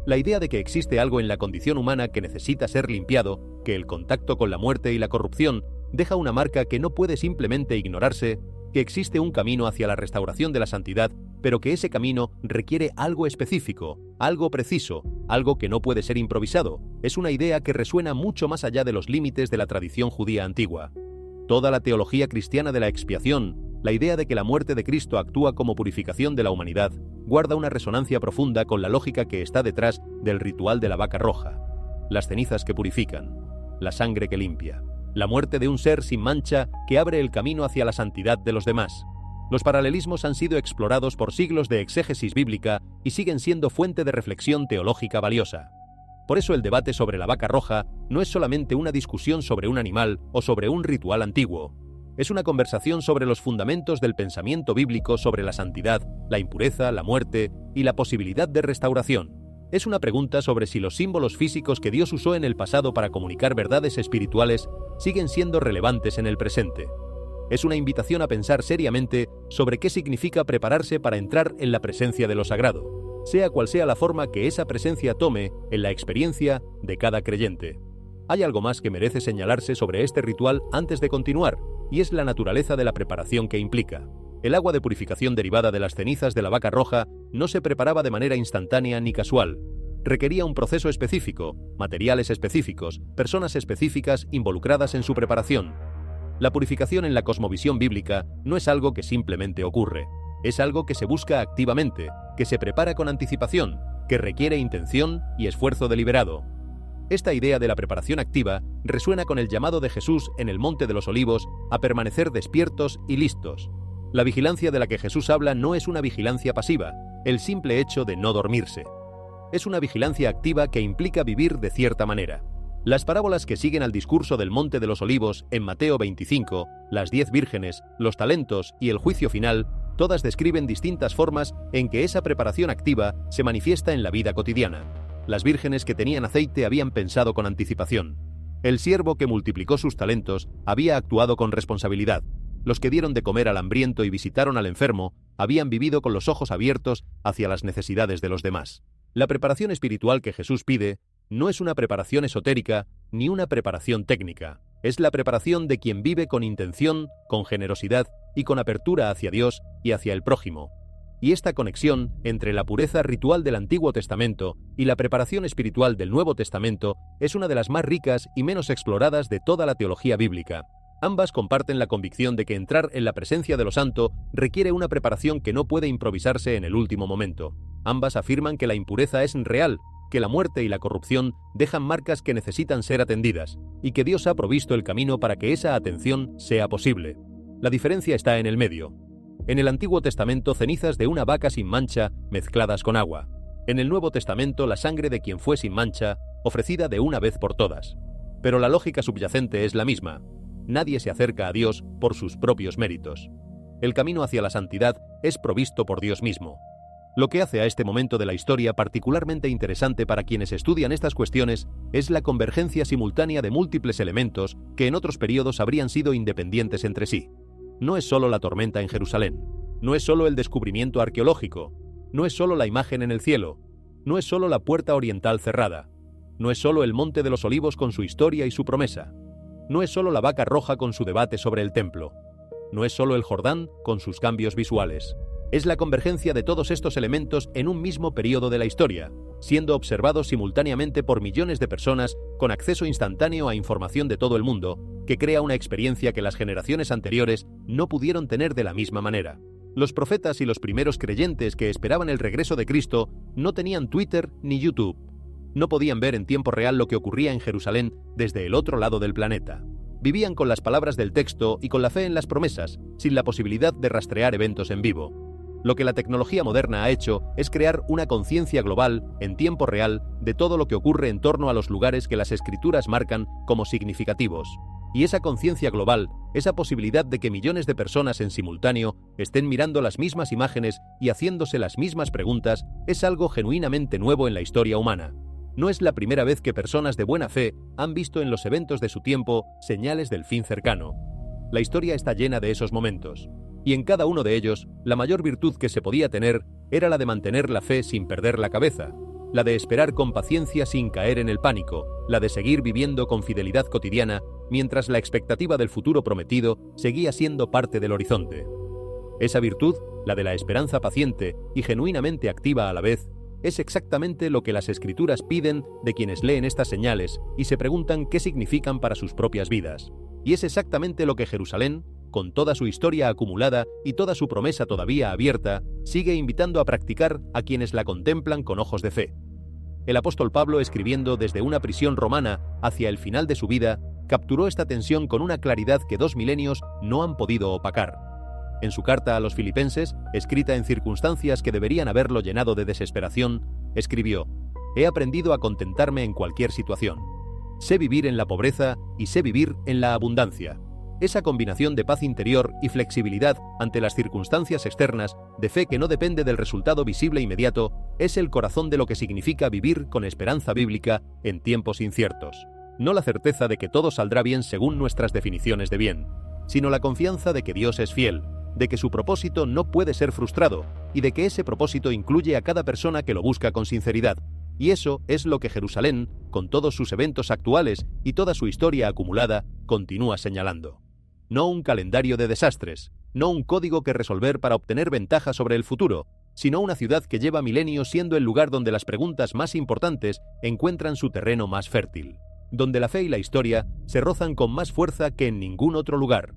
La idea de que existe algo en la condición humana que necesita ser limpiado, que el contacto con la muerte y la corrupción deja una marca que no puede simplemente ignorarse, que existe un camino hacia la restauración de la santidad, pero que ese camino requiere algo específico, algo preciso, algo que no puede ser improvisado. Es una idea que resuena mucho más allá de los límites de la tradición judía antigua. Toda la teología cristiana de la expiación, la idea de que la muerte de Cristo actúa como purificación de la humanidad, guarda una resonancia profunda con la lógica que está detrás del ritual de la vaca roja. Las cenizas que purifican, la sangre que limpia, la muerte de un ser sin mancha que abre el camino hacia la santidad de los demás. Los paralelismos han sido explorados por siglos de exégesis bíblica y siguen siendo fuente de reflexión teológica valiosa. Por eso el debate sobre la vaca roja no es solamente una discusión sobre un animal o sobre un ritual antiguo. Es una conversación sobre los fundamentos del pensamiento bíblico sobre la santidad, la impureza, la muerte y la posibilidad de restauración. Es una pregunta sobre si los símbolos físicos que Dios usó en el pasado para comunicar verdades espirituales siguen siendo relevantes en el presente. Es una invitación a pensar seriamente sobre qué significa prepararse para entrar en la presencia de lo sagrado, sea cual sea la forma que esa presencia tome en la experiencia de cada creyente. Hay algo más que merece señalarse sobre este ritual antes de continuar, y es la naturaleza de la preparación que implica. El agua de purificación derivada de las cenizas de la vaca roja no se preparaba de manera instantánea ni casual. Requería un proceso específico, materiales específicos, personas específicas involucradas en su preparación. La purificación en la cosmovisión bíblica no es algo que simplemente ocurre. Es algo que se busca activamente, que se prepara con anticipación, que requiere intención y esfuerzo deliberado. Esta idea de la preparación activa resuena con el llamado de Jesús en el Monte de los Olivos a permanecer despiertos y listos. La vigilancia de la que Jesús habla no es una vigilancia pasiva, el simple hecho de no dormirse. Es una vigilancia activa que implica vivir de cierta manera. Las parábolas que siguen al discurso del Monte de los Olivos en Mateo 25, las 10 vírgenes, los talentos y el juicio final, todas describen distintas formas en que esa preparación activa se manifiesta en la vida cotidiana. Las vírgenes que tenían aceite habían pensado con anticipación. El siervo que multiplicó sus talentos había actuado con responsabilidad. Los que dieron de comer al hambriento y visitaron al enfermo habían vivido con los ojos abiertos hacia las necesidades de los demás. La preparación espiritual que Jesús pide no es una preparación esotérica ni una preparación técnica. Es la preparación de quien vive con intención, con generosidad y con apertura hacia Dios y hacia el prójimo. Y esta conexión entre la pureza ritual del Antiguo Testamento y la preparación espiritual del Nuevo Testamento es una de las más ricas y menos exploradas de toda la teología bíblica. Ambas comparten la convicción de que entrar en la presencia de lo santo requiere una preparación que no puede improvisarse en el último momento. Ambas afirman que la impureza es real, que la muerte y la corrupción dejan marcas que necesitan ser atendidas, y que Dios ha provisto el camino para que esa atención sea posible. La diferencia está en el medio. En el Antiguo Testamento, cenizas de una vaca sin mancha mezcladas con agua. En el Nuevo Testamento, la sangre de quien fue sin mancha, ofrecida de una vez por todas. Pero la lógica subyacente es la misma. Nadie se acerca a Dios por sus propios méritos. El camino hacia la santidad es provisto por Dios mismo. Lo que hace a este momento de la historia particularmente interesante para quienes estudian estas cuestiones es la convergencia simultánea de múltiples elementos que en otros periodos habrían sido independientes entre sí. No es solo la tormenta en Jerusalén, no es solo el descubrimiento arqueológico, no es solo la imagen en el cielo, no es solo la puerta oriental cerrada, no es solo el Monte de los Olivos con su historia y su promesa, no es solo la vaca roja con su debate sobre el templo, no es solo el Jordán con sus cambios visuales. Es la convergencia de todos estos elementos en un mismo periodo de la historia, siendo observados simultáneamente por millones de personas con acceso instantáneo a información de todo el mundo, que crea una experiencia que las generaciones anteriores no pudieron tener de la misma manera. Los profetas y los primeros creyentes que esperaban el regreso de Cristo no tenían Twitter ni YouTube. No podían ver en tiempo real lo que ocurría en Jerusalén desde el otro lado del planeta. Vivían con las palabras del texto y con la fe en las promesas, sin la posibilidad de rastrear eventos en vivo. Lo que la tecnología moderna ha hecho es crear una conciencia global, en tiempo real, de todo lo que ocurre en torno a los lugares que las escrituras marcan como significativos. Y esa conciencia global, esa posibilidad de que millones de personas en simultáneo estén mirando las mismas imágenes y haciéndose las mismas preguntas, es algo genuinamente nuevo en la historia humana. No es la primera vez que personas de buena fe han visto en los eventos de su tiempo señales del fin cercano. La historia está llena de esos momentos. Y en cada uno de ellos, la mayor virtud que se podía tener era la de mantener la fe sin perder la cabeza, la de esperar con paciencia sin caer en el pánico, la de seguir viviendo con fidelidad cotidiana mientras la expectativa del futuro prometido seguía siendo parte del horizonte. Esa virtud, la de la esperanza paciente y genuinamente activa a la vez, es exactamente lo que las escrituras piden de quienes leen estas señales y se preguntan qué significan para sus propias vidas. Y es exactamente lo que Jerusalén, con toda su historia acumulada y toda su promesa todavía abierta, sigue invitando a practicar a quienes la contemplan con ojos de fe. El apóstol Pablo, escribiendo desde una prisión romana hacia el final de su vida, capturó esta tensión con una claridad que 2 milenios no han podido opacar. En su carta a los filipenses, escrita en circunstancias que deberían haberlo llenado de desesperación, escribió: «He aprendido a contentarme en cualquier situación. Sé vivir en la pobreza y sé vivir en la abundancia». Esa combinación de paz interior y flexibilidad ante las circunstancias externas, de fe que no depende del resultado visible inmediato, es el corazón de lo que significa vivir con esperanza bíblica en tiempos inciertos. No la certeza de que todo saldrá bien según nuestras definiciones de bien, sino la confianza de que Dios es fiel, de que su propósito no puede ser frustrado y de que ese propósito incluye a cada persona que lo busca con sinceridad. Y eso es lo que Jerusalén, con todos sus eventos actuales y toda su historia acumulada, continúa señalando. No un calendario de desastres, no un código que resolver para obtener ventaja sobre el futuro, sino una ciudad que lleva milenios siendo el lugar donde las preguntas más importantes encuentran su terreno más fértil, donde la fe y la historia se rozan con más fuerza que en ningún otro lugar,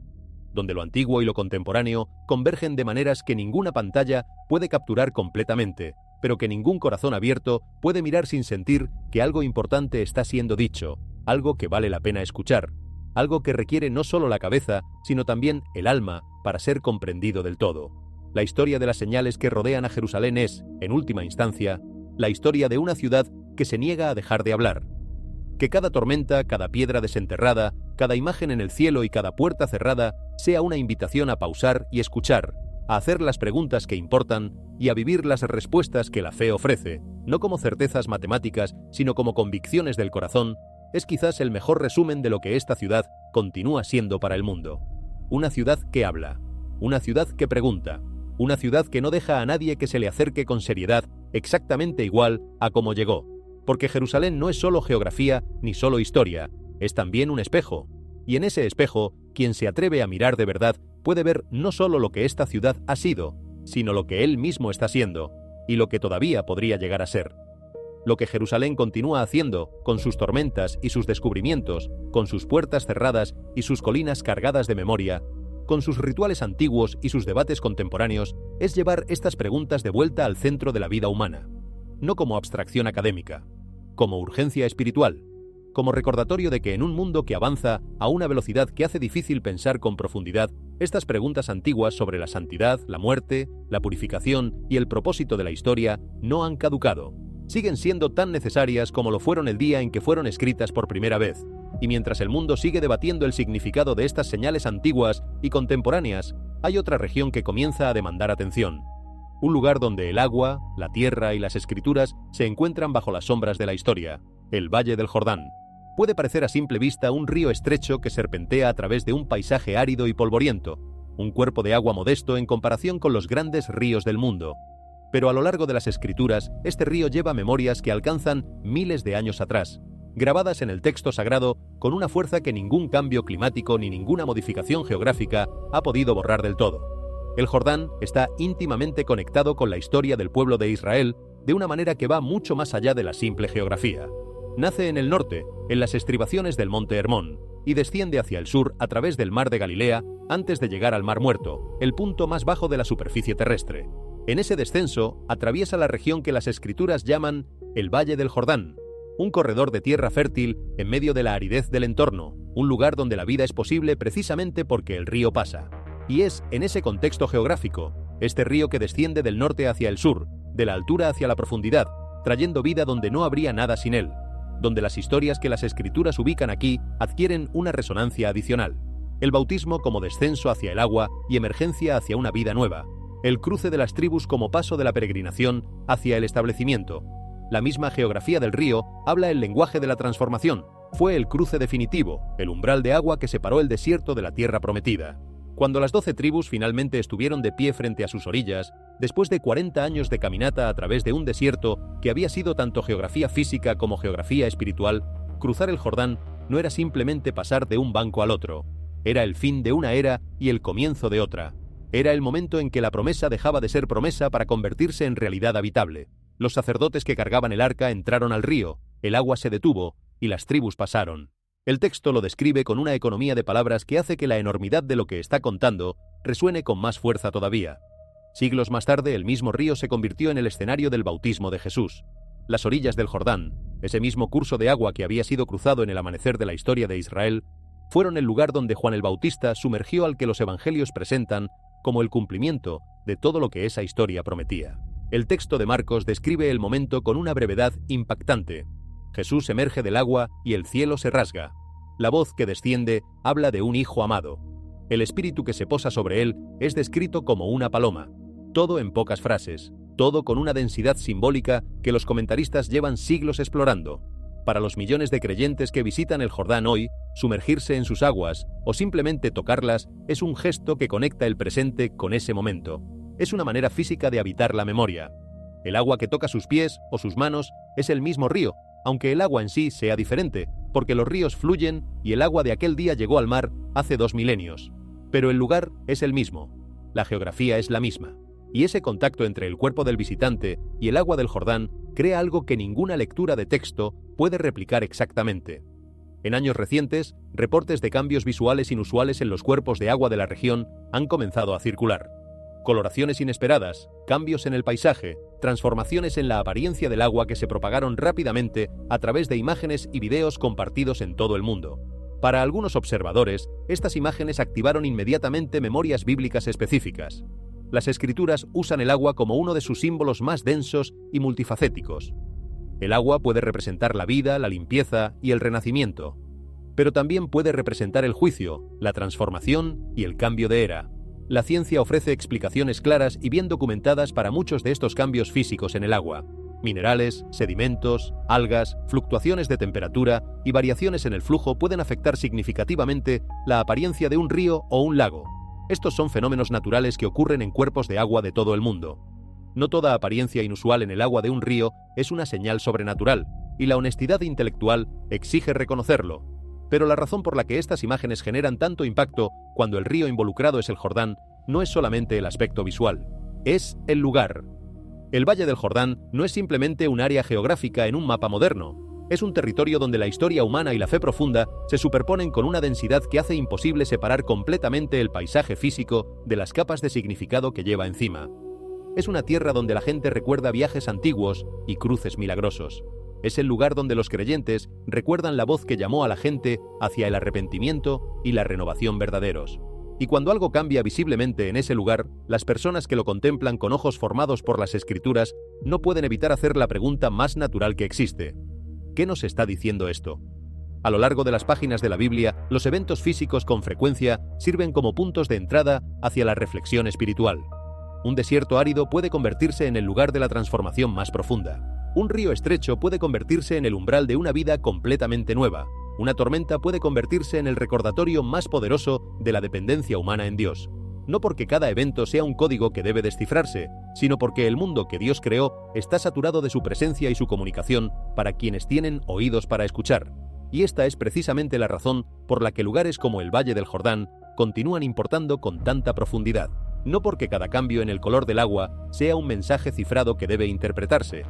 donde lo antiguo y lo contemporáneo convergen de maneras que ninguna pantalla puede capturar completamente, pero que ningún corazón abierto puede mirar sin sentir que algo importante está siendo dicho, algo que vale la pena escuchar, algo que requiere no solo la cabeza, sino también el alma para ser comprendido del todo. La historia de las señales que rodean a Jerusalén es, en última instancia, la historia de una ciudad que se niega a dejar de hablar. Que cada tormenta, cada piedra desenterrada, cada imagen en el cielo y cada puerta cerrada sea una invitación a pausar y escuchar, a hacer las preguntas que importan y a vivir las respuestas que la fe ofrece, no como certezas matemáticas, sino como convicciones del corazón, es quizás el mejor resumen de lo que esta ciudad continúa siendo para el mundo. Una ciudad que habla, una ciudad que pregunta, una ciudad que no deja a nadie que se le acerque con seriedad exactamente igual a como llegó, porque Jerusalén no es solo geografía ni solo historia, es también un espejo, y en ese espejo, quien se atreve a mirar de verdad puede ver no solo lo que esta ciudad ha sido, sino lo que él mismo está siendo, y lo que todavía podría llegar a ser. Lo que Jerusalén continúa haciendo, con sus tormentas y sus descubrimientos, con sus puertas cerradas y sus colinas cargadas de memoria, con sus rituales antiguos y sus debates contemporáneos, es llevar estas preguntas de vuelta al centro de la vida humana, no como abstracción académica, como urgencia espiritual, como recordatorio de que en un mundo que avanza a una velocidad que hace difícil pensar con profundidad, estas preguntas antiguas sobre la santidad, la muerte, la purificación y el propósito de la historia no han caducado. Siguen siendo tan necesarias como lo fueron el día en que fueron escritas por primera vez, y mientras el mundo sigue debatiendo el significado de estas señales antiguas y contemporáneas, hay otra región que comienza a demandar atención. Un lugar donde el agua, la tierra y las escrituras se encuentran bajo las sombras de la historia, el Valle del Jordán. Puede parecer a simple vista un río estrecho que serpentea a través de un paisaje árido y polvoriento, un cuerpo de agua modesto en comparación con los grandes ríos del mundo. Pero a lo largo de las escrituras, este río lleva memorias que alcanzan miles de años atrás, grabadas en el texto sagrado con una fuerza que ningún cambio climático ni ninguna modificación geográfica ha podido borrar del todo. El Jordán está íntimamente conectado con la historia del pueblo de Israel de una manera que va mucho más allá de la simple geografía. Nace en el norte, en las estribaciones del monte Hermón, y desciende hacia el sur a través del mar de Galilea antes de llegar al Mar Muerto, el punto más bajo de la superficie terrestre. En ese descenso, atraviesa la región que las escrituras llaman el Valle del Jordán, un corredor de tierra fértil en medio de la aridez del entorno, un lugar donde la vida es posible precisamente porque el río pasa. Y es en ese contexto geográfico, Este río que desciende del norte hacia el sur, de la altura hacia la profundidad, trayendo vida donde no habría nada sin él, donde las historias que las Escrituras ubican aquí adquieren una resonancia adicional. El bautismo como descenso hacia el agua y emergencia hacia una vida nueva. El cruce de las tribus como paso de la peregrinación hacia el establecimiento. La misma geografía del río habla el lenguaje de la transformación. Fue el cruce definitivo, el umbral de agua que separó el desierto de la tierra prometida. Cuando las 12 tribus finalmente estuvieron de pie frente a sus orillas, después de 40 años de caminata a través de un desierto que había sido tanto geografía física como geografía espiritual, cruzar el Jordán no era simplemente pasar de un banco al otro. Era el fin de una era y el comienzo de otra. Era el momento en que la promesa dejaba de ser promesa para convertirse en realidad habitable. Los sacerdotes que cargaban el arca entraron al río, el agua se detuvo y las tribus pasaron. El texto lo describe con una economía de palabras que hace que la enormidad de lo que está contando resuene con más fuerza todavía. Siglos más tarde, el mismo río se convirtió en el escenario del bautismo de Jesús. Las orillas del Jordán, ese mismo curso de agua que había sido cruzado en el amanecer de la historia de Israel, fueron el lugar donde Juan el Bautista sumergió al que los evangelios presentan como el cumplimiento de todo lo que esa historia prometía. El texto de Marcos describe el momento con una brevedad impactante. Jesús emerge del agua y el cielo se rasga. La voz que desciende habla de un hijo amado. El espíritu que se posa sobre él es descrito como una paloma. Todo en pocas frases, todo con una densidad simbólica que los comentaristas llevan siglos explorando. Para los millones de creyentes que visitan el Jordán hoy, sumergirse en sus aguas o simplemente tocarlas es un gesto que conecta el presente con ese momento. Es una manera física de habitar la memoria. El agua que toca sus pies o sus manos es el mismo río, aunque el agua en sí sea diferente, porque los ríos fluyen y el agua de aquel día llegó al mar hace 2 milenios. Pero el lugar es el mismo, la geografía es la misma, y ese contacto entre el cuerpo del visitante y el agua del Jordán crea algo que ninguna lectura de texto puede replicar exactamente. En años recientes, reportes de cambios visuales inusuales en los cuerpos de agua de la región han comenzado a circular. Coloraciones inesperadas, cambios en el paisaje, transformaciones en la apariencia del agua que se propagaron rápidamente a través de imágenes y videos compartidos en todo el mundo. Para algunos observadores, estas imágenes activaron inmediatamente memorias bíblicas específicas. Las Escrituras usan el agua como uno de sus símbolos más densos y multifacéticos. El agua puede representar la vida, la limpieza y el renacimiento, pero también puede representar el juicio, la transformación y el cambio de era. La ciencia ofrece explicaciones claras y bien documentadas para muchos de estos cambios físicos en el agua. Minerales, sedimentos, algas, fluctuaciones de temperatura y variaciones en el flujo pueden afectar significativamente la apariencia de un río o un lago. Estos son fenómenos naturales que ocurren en cuerpos de agua de todo el mundo. No toda apariencia inusual en el agua de un río es una señal sobrenatural, y la honestidad intelectual exige reconocerlo. Pero la razón por la que estas imágenes generan tanto impacto cuando el río involucrado es el Jordán no es solamente el aspecto visual, es el lugar. El Valle del Jordán no es simplemente un área geográfica en un mapa moderno, es un territorio donde la historia humana y la fe profunda se superponen con una densidad que hace imposible separar completamente el paisaje físico de las capas de significado que lleva encima. Es una tierra donde la gente recuerda viajes antiguos y cruces milagrosos. Es el lugar donde los creyentes recuerdan la voz que llamó a la gente hacia el arrepentimiento y la renovación verdaderos. Y cuando algo cambia visiblemente en ese lugar, las personas que lo contemplan con ojos formados por las Escrituras no pueden evitar hacer la pregunta más natural que existe. ¿Qué nos está diciendo esto? A lo largo de las páginas de la Biblia, los eventos físicos con frecuencia sirven como puntos de entrada hacia la reflexión espiritual. Un desierto árido puede convertirse en el lugar de la transformación más profunda. Un río estrecho puede convertirse en el umbral de una vida completamente nueva. Una tormenta puede convertirse en el recordatorio más poderoso de la dependencia humana en Dios. No porque cada evento sea un código que debe descifrarse, sino porque el mundo que Dios creó está saturado de su presencia y su comunicación para quienes tienen oídos para escuchar. Y esta es precisamente la razón por la que lugares como el Valle del Jordán continúan importando con tanta profundidad. No porque cada cambio en el color del agua sea un mensaje cifrado que debe interpretarse,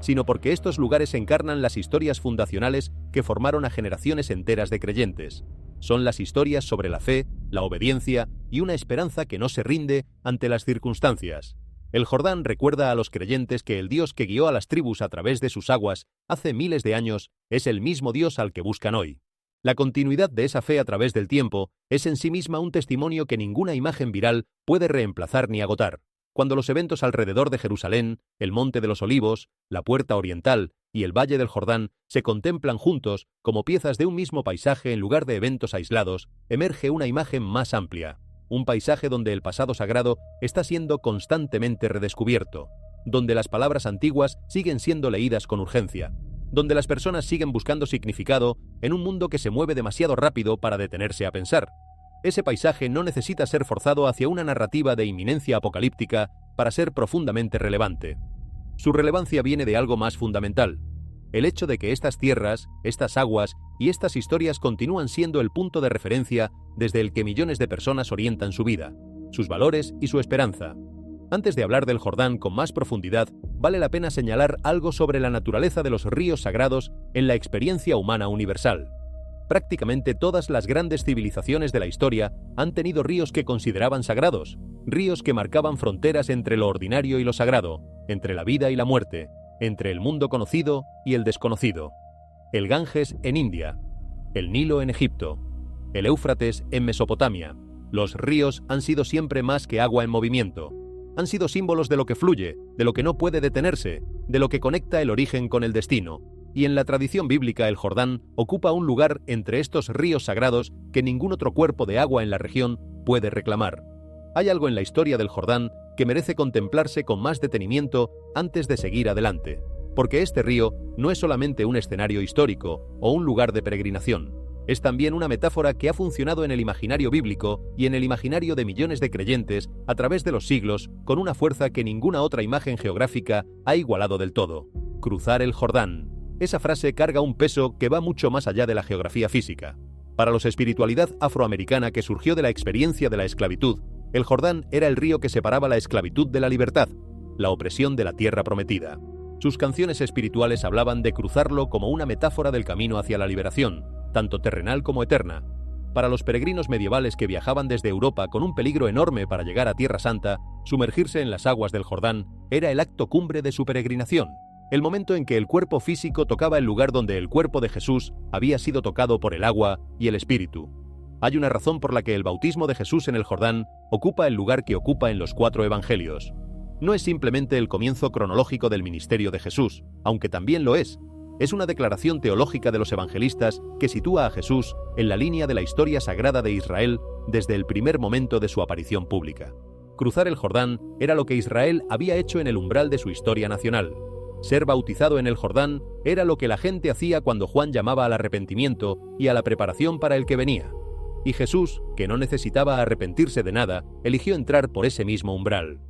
sino porque estos lugares encarnan las historias fundacionales que formaron a generaciones enteras de creyentes. Son las historias sobre la fe, la obediencia y una esperanza que no se rinde ante las circunstancias. El Jordán recuerda a los creyentes que el Dios que guió a las tribus a través de sus aguas hace miles de años es el mismo Dios al que buscan hoy. La continuidad de esa fe a través del tiempo es en sí misma un testimonio que ninguna imagen viral puede reemplazar ni agotar. cuando los eventos alrededor de Jerusalén, el Monte de los Olivos, la Puerta Oriental y el Valle del Jordán se contemplan juntos como piezas de un mismo paisaje en lugar de eventos aislados, emerge una imagen más amplia, un paisaje donde el pasado sagrado está siendo constantemente redescubierto, donde las palabras antiguas siguen siendo leídas con urgencia, donde las personas siguen buscando significado en un mundo que se mueve demasiado rápido para detenerse a pensar. Ese paisaje no necesita ser forzado hacia una narrativa de inminencia apocalíptica para ser profundamente relevante. Su relevancia viene de algo más fundamental: el hecho de que estas tierras, estas aguas y estas historias continúan siendo el punto de referencia desde el que millones de personas orientan su vida, sus valores y su esperanza. Antes de hablar del Jordán con más profundidad, vale la pena señalar algo sobre la naturaleza de los ríos sagrados en la experiencia humana universal. Prácticamente todas las grandes civilizaciones de la historia han tenido ríos que consideraban sagrados, ríos que marcaban fronteras entre lo ordinario y lo sagrado, entre la vida y la muerte, entre el mundo conocido y el desconocido. El Ganges en India, el Nilo en Egipto, el Éufrates en Mesopotamia. Los ríos han sido siempre más que agua en movimiento. Han sido símbolos de lo que fluye, de lo que no puede detenerse, de lo que conecta el origen con el destino. Y en la tradición bíblica el Jordán ocupa un lugar entre estos ríos sagrados que ningún otro cuerpo de agua en la región puede reclamar. Hay algo en la historia del Jordán que merece contemplarse con más detenimiento antes de seguir adelante, porque este río no es solamente un escenario histórico o un lugar de peregrinación, es también una metáfora que ha funcionado en el imaginario bíblico y en el imaginario de millones de creyentes a través de los siglos con una fuerza que ninguna otra imagen geográfica ha igualado del todo. Cruzar el Jordán. Esa frase carga un peso que va mucho más allá de la geografía física. Para los espiritualidad afroamericana que surgió de la experiencia de la esclavitud, el Jordán era el río que separaba la esclavitud de la libertad, la opresión de la tierra prometida. Sus canciones espirituales hablaban de cruzarlo como una metáfora del camino hacia la liberación, tanto terrenal como eterna. Para los peregrinos medievales que viajaban desde Europa con un peligro enorme para llegar a Tierra Santa, sumergirse en las aguas del Jordán era el acto cumbre de su peregrinación. El momento en que el cuerpo físico tocaba el lugar donde el cuerpo de Jesús había sido tocado por el agua y el Espíritu. Hay una razón por la que el bautismo de Jesús en el Jordán ocupa el lugar que ocupa en los 4 evangelios. No es simplemente el comienzo cronológico del ministerio de Jesús, aunque también lo es. Es una declaración teológica de los evangelistas que sitúa a Jesús en la línea de la historia sagrada de Israel desde el primer momento de su aparición pública. Cruzar el Jordán era lo que Israel había hecho en el umbral de su historia nacional. Ser bautizado en el Jordán era lo que la gente hacía cuando Juan llamaba al arrepentimiento y a la preparación para el que venía. Y Jesús, que no necesitaba arrepentirse de nada, eligió entrar por ese mismo umbral.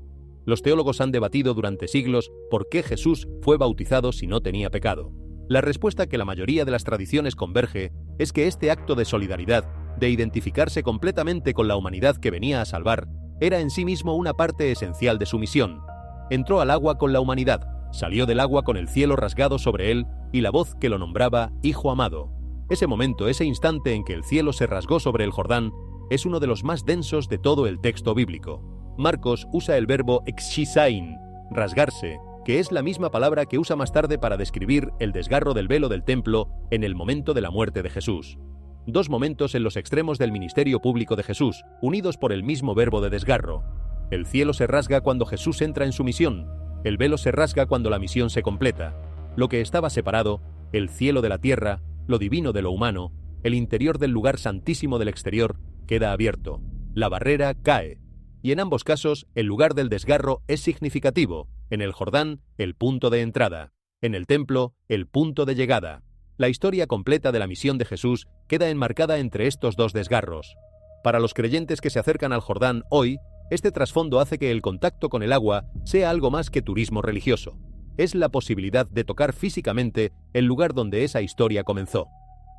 Los teólogos han debatido durante siglos por qué Jesús fue bautizado si no tenía pecado. La respuesta que la mayoría de las tradiciones converge es que este acto de solidaridad, de identificarse completamente con la humanidad que venía a salvar, era en sí mismo una parte esencial de su misión. Entró al agua con la humanidad, salió del agua con el cielo rasgado sobre él y la voz que lo nombraba Hijo amado. Ese momento, ese instante en que el cielo se rasgó sobre el Jordán, es uno de los más densos de todo el texto bíblico. Marcos usa el verbo exchisain, rasgarse, que es la misma palabra que usa más tarde para describir el desgarro del velo del templo en el momento de la muerte de Jesús. 2 momentos en los extremos del ministerio público de Jesús, unidos por el mismo verbo de desgarro. El cielo se rasga cuando Jesús entra en su misión. El velo se rasga cuando la misión se completa. Lo que estaba separado, el cielo de la tierra, lo divino de lo humano, el interior del lugar santísimo del exterior, queda abierto. La barrera cae. Y en ambos casos, el lugar del desgarro es significativo. En el Jordán, el punto de entrada. En el templo, el punto de llegada. La historia completa de la misión de Jesús queda enmarcada entre estos 2 desgarros. Para los creyentes que se acercan al Jordán hoy, este trasfondo hace que el contacto con el agua sea algo más que turismo religioso. Es la posibilidad de tocar físicamente el lugar donde esa historia comenzó,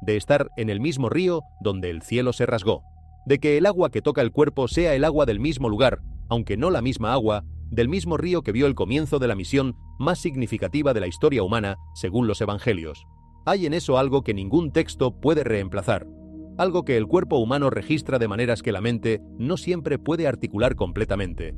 de estar en el mismo río donde el cielo se rasgó, de que el agua que toca el cuerpo sea el agua del mismo lugar, aunque no la misma agua, del mismo río que vio el comienzo de la misión más significativa de la historia humana, según los evangelios. Hay en eso algo que ningún texto puede reemplazar, algo que el cuerpo humano registra de maneras que la mente no siempre puede articular completamente.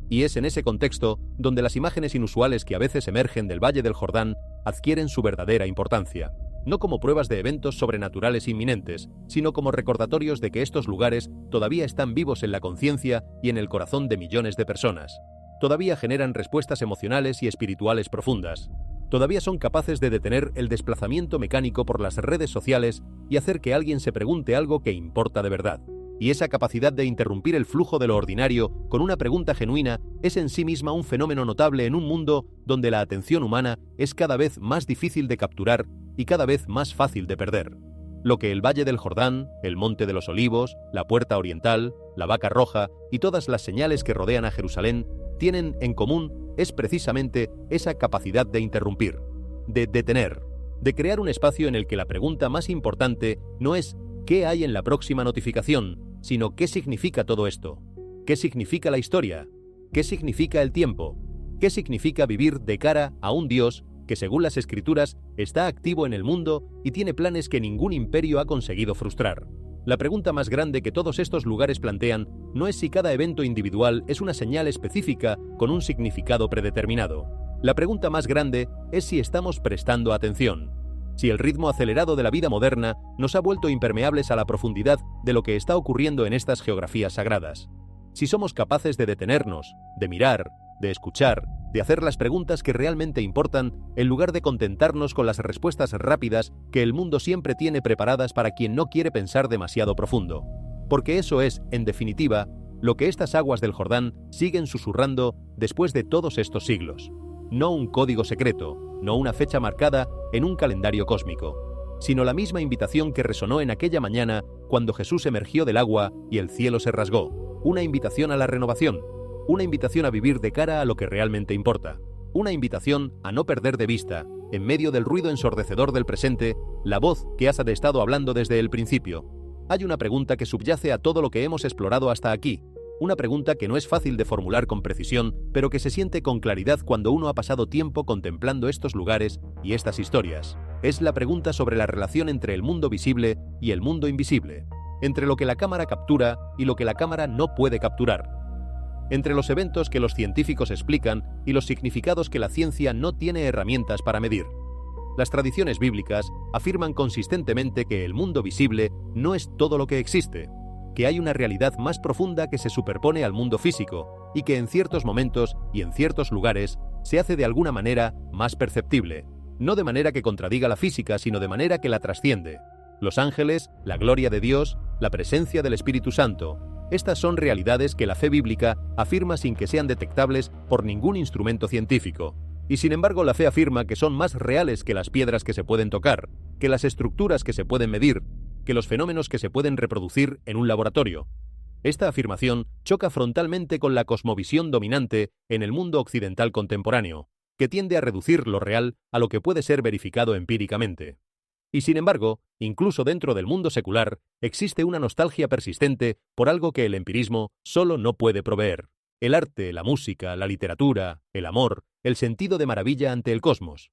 Y es en ese contexto donde las imágenes inusuales que a veces emergen del Valle del Jordán adquieren su verdadera importancia, no como pruebas de eventos sobrenaturales inminentes, sino como recordatorios de que estos lugares todavía están vivos en la conciencia y en el corazón de millones de personas. todavía generan respuestas emocionales y espirituales profundas. Todavía son capaces de detener el desplazamiento mecánico por las redes sociales y hacer que alguien se pregunte algo que importa de verdad. Y esa capacidad de interrumpir el flujo de lo ordinario con una pregunta genuina es en sí misma un fenómeno notable en un mundo donde la atención humana es cada vez más difícil de capturar y cada vez más fácil de perder. Lo que el Valle del Jordán, el Monte de los Olivos, la Puerta Oriental, la Vaca Roja y todas las señales que rodean a Jerusalén tienen en común es precisamente esa capacidad de interrumpir, de detener, de crear un espacio en el que la pregunta más importante no es ¿qué hay en la próxima notificación?, sino ¿qué significa todo esto? ¿Qué significa la historia? ¿Qué significa el tiempo? ¿Qué significa vivir de cara a un Dios que, según las Escrituras, está activo en el mundo y tiene planes que ningún imperio ha conseguido frustrar? La pregunta más grande que todos estos lugares plantean no es si cada evento individual es una señal específica con un significado predeterminado. La pregunta más grande es si estamos prestando atención. Si el ritmo acelerado de la vida moderna nos ha vuelto impermeables a la profundidad de lo que está ocurriendo en estas geografías sagradas. Si somos capaces de detenernos, de mirar, de escuchar, de hacer las preguntas que realmente importan, en lugar de contentarnos con las respuestas rápidas que el mundo siempre tiene preparadas para quien no quiere pensar demasiado profundo. Porque eso es, en definitiva, lo que estas aguas del Jordán siguen susurrando después de todos estos siglos. No un código secreto, no una fecha marcada en un calendario cósmico, sino la misma invitación que resonó en aquella mañana cuando Jesús emergió del agua y el cielo se rasgó. Una invitación a la renovación, una invitación a vivir de cara a lo que realmente importa, una invitación a no perder de vista, en medio del ruido ensordecedor del presente, la voz que has estado hablando desde el principio. Hay una pregunta que subyace a todo lo que hemos explorado hasta aquí. Una pregunta que no es fácil de formular con precisión, pero que se siente con claridad cuando uno ha pasado tiempo contemplando estos lugares y estas historias. Es la pregunta sobre la relación entre el mundo visible y el mundo invisible, entre lo que la cámara captura y lo que la cámara no puede capturar, entre los eventos que los científicos explican y los significados que la ciencia no tiene herramientas para medir. Las tradiciones bíblicas afirman consistentemente que el mundo visible no es todo lo que existe, que hay una realidad más profunda que se superpone al mundo físico y que en ciertos momentos y en ciertos lugares se hace de alguna manera más perceptible, no de manera que contradiga la física, sino de manera que la trasciende. Los ángeles, la gloria de Dios, la presencia del Espíritu Santo. Estas son realidades que la fe bíblica afirma sin que sean detectables por ningún instrumento científico. Y sin embargo la fe afirma que son más reales que las piedras que se pueden tocar, que las estructuras que se pueden medir, que los fenómenos que se pueden reproducir en un laboratorio. Esta afirmación choca frontalmente con la cosmovisión dominante en el mundo occidental contemporáneo, que tiende a reducir lo real a lo que puede ser verificado empíricamente. Y sin embargo, incluso dentro del mundo secular, existe una nostalgia persistente por algo que el empirismo solo no puede proveer: el arte, la música, la literatura, el amor, el sentido de maravilla ante el cosmos.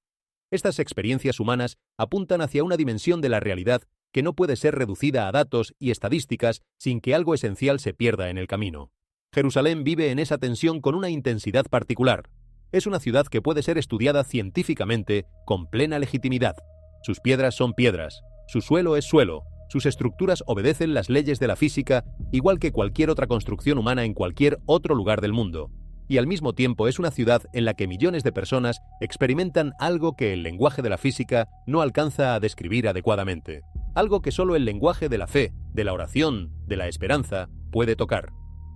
Estas experiencias humanas apuntan hacia una dimensión de la realidad que no puede ser reducida a datos y estadísticas sin que algo esencial se pierda en el camino. Jerusalén vive en esa tensión con una intensidad particular. Es una ciudad que puede ser estudiada científicamente con plena legitimidad. Sus piedras son piedras, su suelo es suelo, sus estructuras obedecen las leyes de la física igual que cualquier otra construcción humana en cualquier otro lugar del mundo. Y al mismo tiempo es una ciudad en la que millones de personas experimentan algo que el lenguaje de la física no alcanza a describir adecuadamente. Algo que solo el lenguaje de la fe, de la oración, de la esperanza, puede tocar.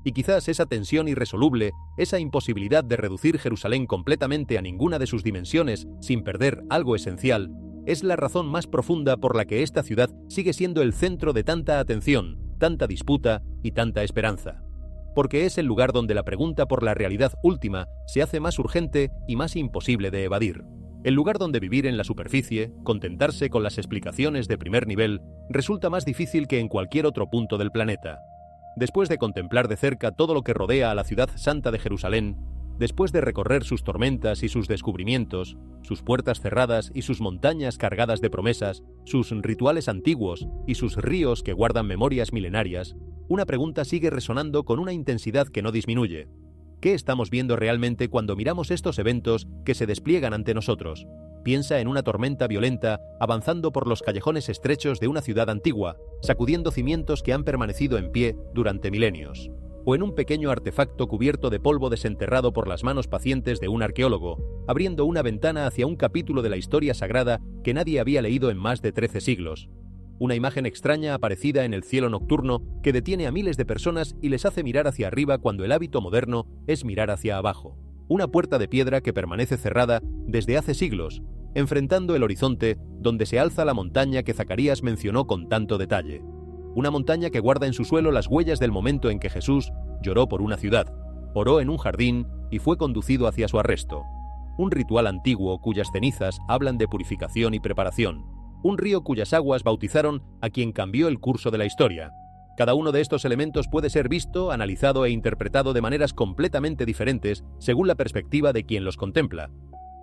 Y quizás esa tensión irresoluble, esa imposibilidad de reducir Jerusalén completamente a ninguna de sus dimensiones sin perder algo esencial, es la razón más profunda por la que esta ciudad sigue siendo el centro de tanta atención, tanta disputa y tanta esperanza. Porque es el lugar donde la pregunta por la realidad última se hace más urgente y más imposible de evadir. El lugar donde vivir en la superficie, contentarse con las explicaciones de primer nivel, resulta más difícil que en cualquier otro punto del planeta. Después de contemplar de cerca todo lo que rodea a la ciudad santa de Jerusalén, después de recorrer sus tormentas y sus descubrimientos, sus puertas cerradas y sus montañas cargadas de promesas, sus rituales antiguos y sus ríos que guardan memorias milenarias, una pregunta sigue resonando con una intensidad que no disminuye. ¿Qué estamos viendo realmente cuando miramos estos eventos que se despliegan ante nosotros? Piensa en una tormenta violenta avanzando por los callejones estrechos de una ciudad antigua, sacudiendo cimientos que han permanecido en pie durante milenios. o en un pequeño artefacto cubierto de polvo desenterrado por las manos pacientes de un arqueólogo, abriendo una ventana hacia un capítulo de la historia sagrada que nadie había leído en más de 13 siglos. Una imagen extraña aparecida en el cielo nocturno que detiene a miles de personas y les hace mirar hacia arriba cuando el hábito moderno es mirar hacia abajo. Una puerta de piedra que permanece cerrada desde hace siglos, enfrentando el horizonte donde se alza la montaña que Zacarías mencionó con tanto detalle. Una montaña que guarda en su suelo las huellas del momento en que Jesús lloró por una ciudad, oró en un jardín y fue conducido hacia su arresto. Un ritual antiguo cuyas cenizas hablan de purificación y preparación. Un río cuyas aguas bautizaron a quien cambió el curso de la historia. Cada uno de estos elementos puede ser visto, analizado e interpretado de maneras completamente diferentes según la perspectiva de quien los contempla.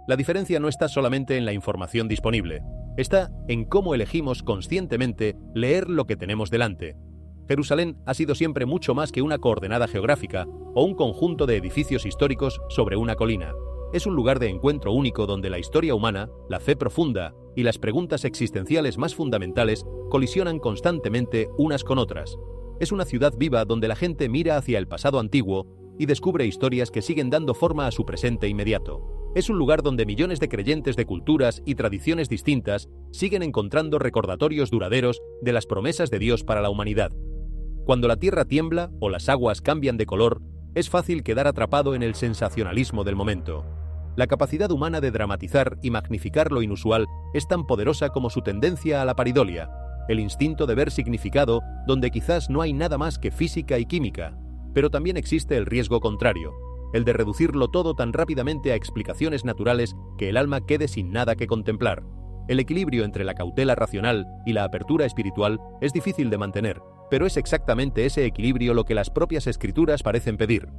La diferencia no está solamente en la información disponible, está en cómo elegimos conscientemente leer lo que tenemos delante. Jerusalén ha sido siempre mucho más que una coordenada geográfica o un conjunto de edificios históricos sobre una colina. Es un lugar de encuentro único donde la historia humana, la fe profunda y las preguntas existenciales más fundamentales colisionan constantemente unas con otras. Es una ciudad viva donde la gente mira hacia el pasado antiguo y descubre historias que siguen dando forma a su presente inmediato. Es un lugar donde millones de creyentes de culturas y tradiciones distintas siguen encontrando recordatorios duraderos de las promesas de Dios para la humanidad. Cuando la tierra tiembla o las aguas cambian de color, es fácil quedar atrapado en el sensacionalismo del momento. La capacidad humana de dramatizar y magnificar lo inusual es tan poderosa como su tendencia a la paridolia, el instinto de ver significado donde quizás no hay nada más que física y química, pero también existe el riesgo contrario, el de reducirlo todo tan rápidamente a explicaciones naturales que el alma quede sin nada que contemplar. El equilibrio entre la cautela racional y la apertura espiritual es difícil de mantener, pero es exactamente ese equilibrio lo que las propias escrituras parecen pedir.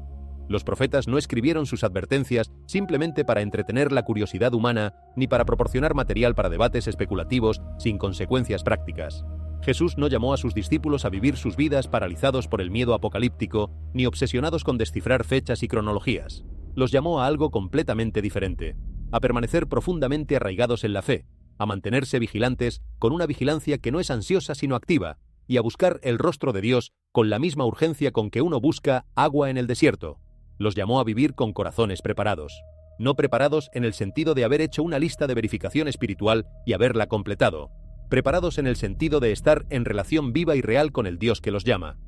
Los profetas no escribieron sus advertencias simplemente para entretener la curiosidad humana ni para proporcionar material para debates especulativos sin consecuencias prácticas. Jesús no llamó a sus discípulos a vivir sus vidas paralizados por el miedo apocalíptico ni obsesionados con descifrar fechas y cronologías. Los llamó a algo completamente diferente, a permanecer profundamente arraigados en la fe, a mantenerse vigilantes con una vigilancia que no es ansiosa sino activa, y a buscar el rostro de Dios con la misma urgencia con que uno busca agua en el desierto. Los llamó a vivir con corazones preparados. No preparados en el sentido de haber hecho una lista de verificación espiritual y haberla completado. Preparados en el sentido de estar en relación viva y real con el Dios que los llama.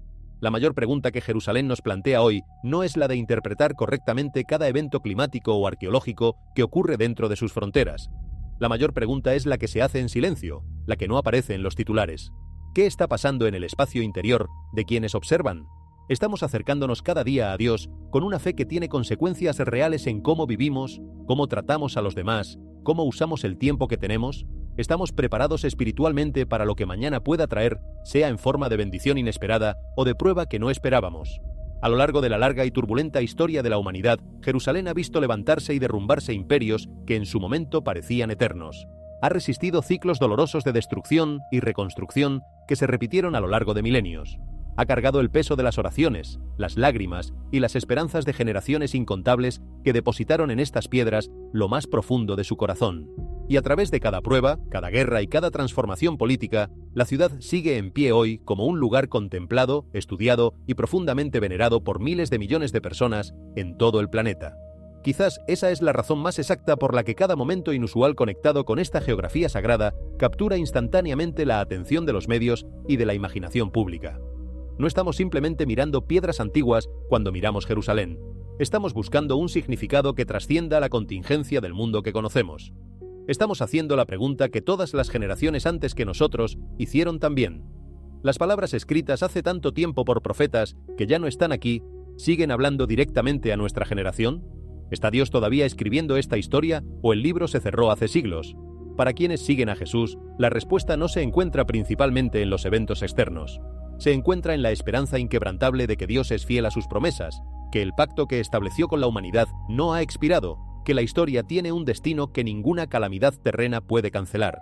La mayor pregunta que Jerusalén nos plantea hoy no es la de interpretar correctamente cada evento climático o arqueológico que ocurre dentro de sus fronteras. La mayor pregunta es la que se hace en silencio, la que no aparece en los titulares. ¿Qué está pasando en el espacio interior de quienes observan? ¿Estamos acercándonos cada día a Dios con una fe que tiene consecuencias reales en cómo vivimos, cómo tratamos a los demás, cómo usamos el tiempo que tenemos? ¿Estamos preparados espiritualmente para lo que mañana pueda traer, sea en forma de bendición inesperada o de prueba que no esperábamos? A lo largo de la larga y turbulenta historia de la humanidad, Jerusalén ha visto levantarse y derrumbarse imperios que en su momento parecían eternos. Ha resistido ciclos dolorosos de destrucción y reconstrucción que se repitieron a lo largo de milenios. Ha cargado el peso de las oraciones, las lágrimas y las esperanzas de generaciones incontables que depositaron en estas piedras lo más profundo de su corazón. Y a través de cada prueba, cada guerra y cada transformación política, la ciudad sigue en pie hoy como un lugar contemplado, estudiado y profundamente venerado por miles de millones de personas en todo el planeta. Quizás esa es la razón más exacta por la que cada momento inusual conectado con esta geografía sagrada captura instantáneamente la atención de los medios y de la imaginación pública. No estamos simplemente mirando piedras antiguas cuando miramos Jerusalén. Estamos buscando un significado que trascienda la contingencia del mundo que conocemos. Estamos haciendo la pregunta que todas las generaciones antes que nosotros hicieron también. Las palabras escritas hace tanto tiempo por profetas que ya no están aquí, ¿siguen hablando directamente a nuestra generación? ¿Está Dios todavía escribiendo esta historia o el libro se cerró hace siglos? Para quienes siguen a Jesús, la respuesta no se encuentra principalmente en los eventos externos. Se encuentra en la esperanza inquebrantable de que Dios es fiel a sus promesas, que el pacto que estableció con la humanidad no ha expirado, que la historia tiene un destino que ninguna calamidad terrena puede cancelar.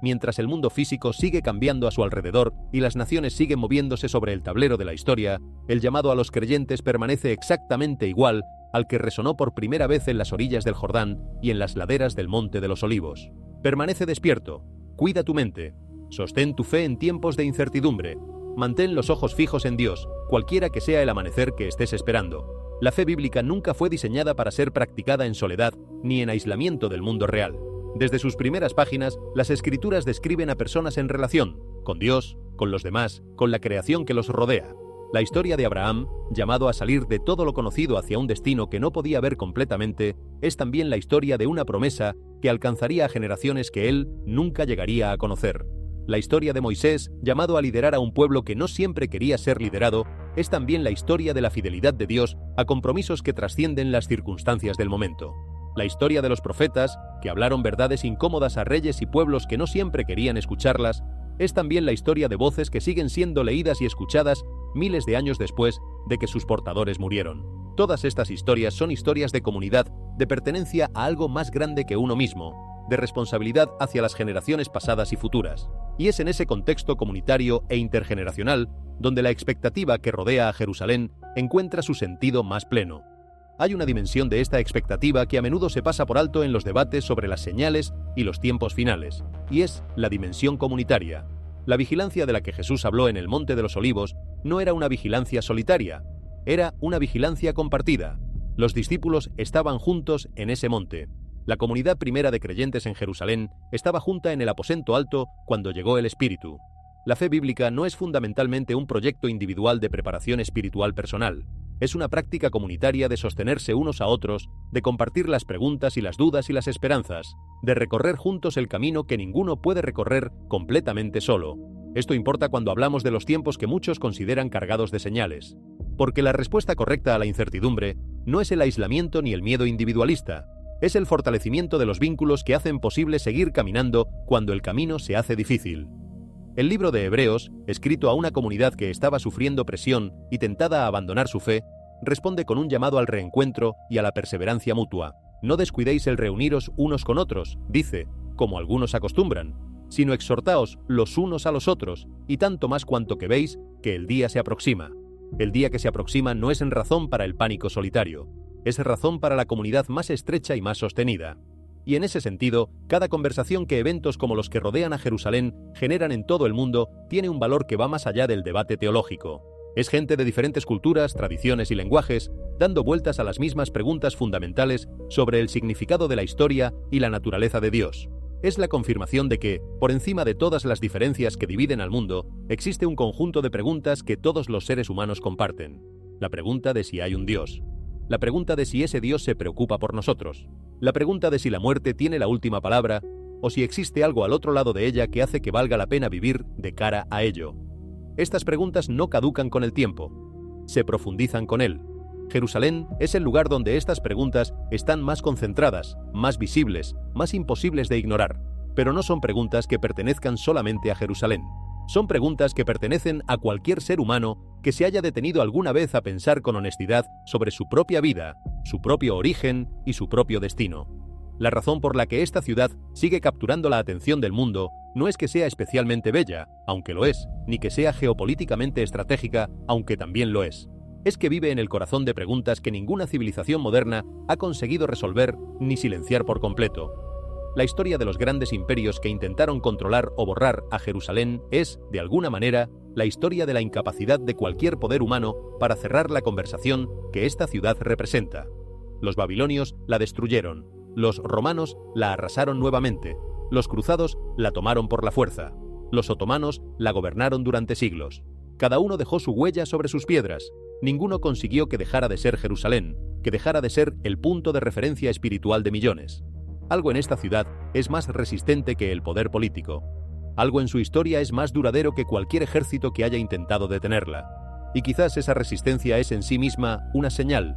Mientras el mundo físico sigue cambiando a su alrededor y las naciones siguen moviéndose sobre el tablero de la historia, el llamado a los creyentes permanece exactamente igual al que resonó por primera vez en las orillas del Jordán y en las laderas del Monte de los Olivos. Permanece despierto, cuida tu mente, sostén tu fe en tiempos de incertidumbre, Mantén los ojos fijos en Dios, cualquiera que sea el amanecer que estés esperando. La fe bíblica nunca fue diseñada para ser practicada en soledad ni en aislamiento del mundo real. Desde sus primeras páginas, las Escrituras describen a personas en relación, con Dios, con los demás, con la creación que los rodea. La historia de Abraham, llamado a salir de todo lo conocido hacia un destino que no podía ver completamente, es también la historia de una promesa que alcanzaría a generaciones que él nunca llegaría a conocer. La historia de Moisés, llamado a liderar a un pueblo que no siempre quería ser liderado, es también la historia de la fidelidad de Dios a compromisos que trascienden las circunstancias del momento. La historia de los profetas, que hablaron verdades incómodas a reyes y pueblos que no siempre querían escucharlas, es también la historia de voces que siguen siendo leídas y escuchadas miles de años después de que sus portadores murieron. Todas estas historias son historias de comunidad, de pertenencia a algo más grande que uno mismo, de responsabilidad hacia las generaciones pasadas y futuras. Y es en ese contexto comunitario e intergeneracional donde la expectativa que rodea a Jerusalén encuentra su sentido más pleno. Hay una dimensión de esta expectativa que a menudo se pasa por alto en los debates sobre las señales y los tiempos finales, y es la dimensión comunitaria. La vigilancia de la que Jesús habló en el Monte de los Olivos no era una vigilancia solitaria, era una vigilancia compartida. Los discípulos estaban juntos en ese monte. La comunidad primera de creyentes en Jerusalén estaba junta en el aposento alto cuando llegó el Espíritu. La fe bíblica no es fundamentalmente un proyecto individual de preparación espiritual personal. Es una práctica comunitaria de sostenerse unos a otros, de compartir las preguntas y las dudas y las esperanzas, de recorrer juntos el camino que ninguno puede recorrer completamente solo. Esto importa cuando hablamos de los tiempos que muchos consideran cargados de señales. Porque la respuesta correcta a la incertidumbre no es el aislamiento ni el miedo individualista, es el fortalecimiento de los vínculos que hacen posible seguir caminando cuando el camino se hace difícil. El libro de Hebreos, escrito a una comunidad que estaba sufriendo presión y tentada a abandonar su fe, responde con un llamado al reencuentro y a la perseverancia mutua. No descuidéis el reuniros unos con otros, dice, como algunos acostumbran, sino exhortaos los unos a los otros, y tanto más cuanto que veis que el día se aproxima. El día que se aproxima no es en razón para el pánico solitario, es razón para la comunidad más estrecha y más sostenida. Y en ese sentido, cada conversación que eventos como los que rodean a Jerusalén generan en todo el mundo tiene un valor que va más allá del debate teológico. Es gente de diferentes culturas, tradiciones y lenguajes, dando vueltas a las mismas preguntas fundamentales sobre el significado de la historia y la naturaleza de Dios. Es la confirmación de que, por encima de todas las diferencias que dividen al mundo, existe un conjunto de preguntas que todos los seres humanos comparten. La pregunta de si hay un Dios. La pregunta de si ese Dios se preocupa por nosotros. La pregunta de si la muerte tiene la última palabra, o si existe algo al otro lado de ella que hace que valga la pena vivir de cara a ello. Estas preguntas no caducan con el tiempo, se profundizan con él. Jerusalén es el lugar donde estas preguntas están más concentradas, más visibles, más imposibles de ignorar. Pero no son preguntas que pertenezcan solamente a Jerusalén. Son preguntas que pertenecen a cualquier ser humano que se haya detenido alguna vez a pensar con honestidad sobre su propia vida, su propio origen y su propio destino. La razón por la que esta ciudad sigue capturando la atención del mundo no es que sea especialmente bella, aunque lo es, ni que sea geopolíticamente estratégica, aunque también lo es. Es que vive en el corazón de preguntas que ninguna civilización moderna ha conseguido resolver ni silenciar por completo. La historia de los grandes imperios que intentaron controlar o borrar a Jerusalén es, de alguna manera, la historia de la incapacidad de cualquier poder humano para cerrar la conversación que esta ciudad representa. Los babilonios la destruyeron, los romanos la arrasaron nuevamente, los cruzados la tomaron por la fuerza, los otomanos la gobernaron durante siglos. Cada uno dejó su huella sobre sus piedras, ninguno consiguió que dejara de ser Jerusalén, que dejara de ser el punto de referencia espiritual de millones. Algo en esta ciudad es más resistente que el poder político. Algo en su historia es más duradero que cualquier ejército que haya intentado detenerla. Y quizás esa resistencia es en sí misma una señal,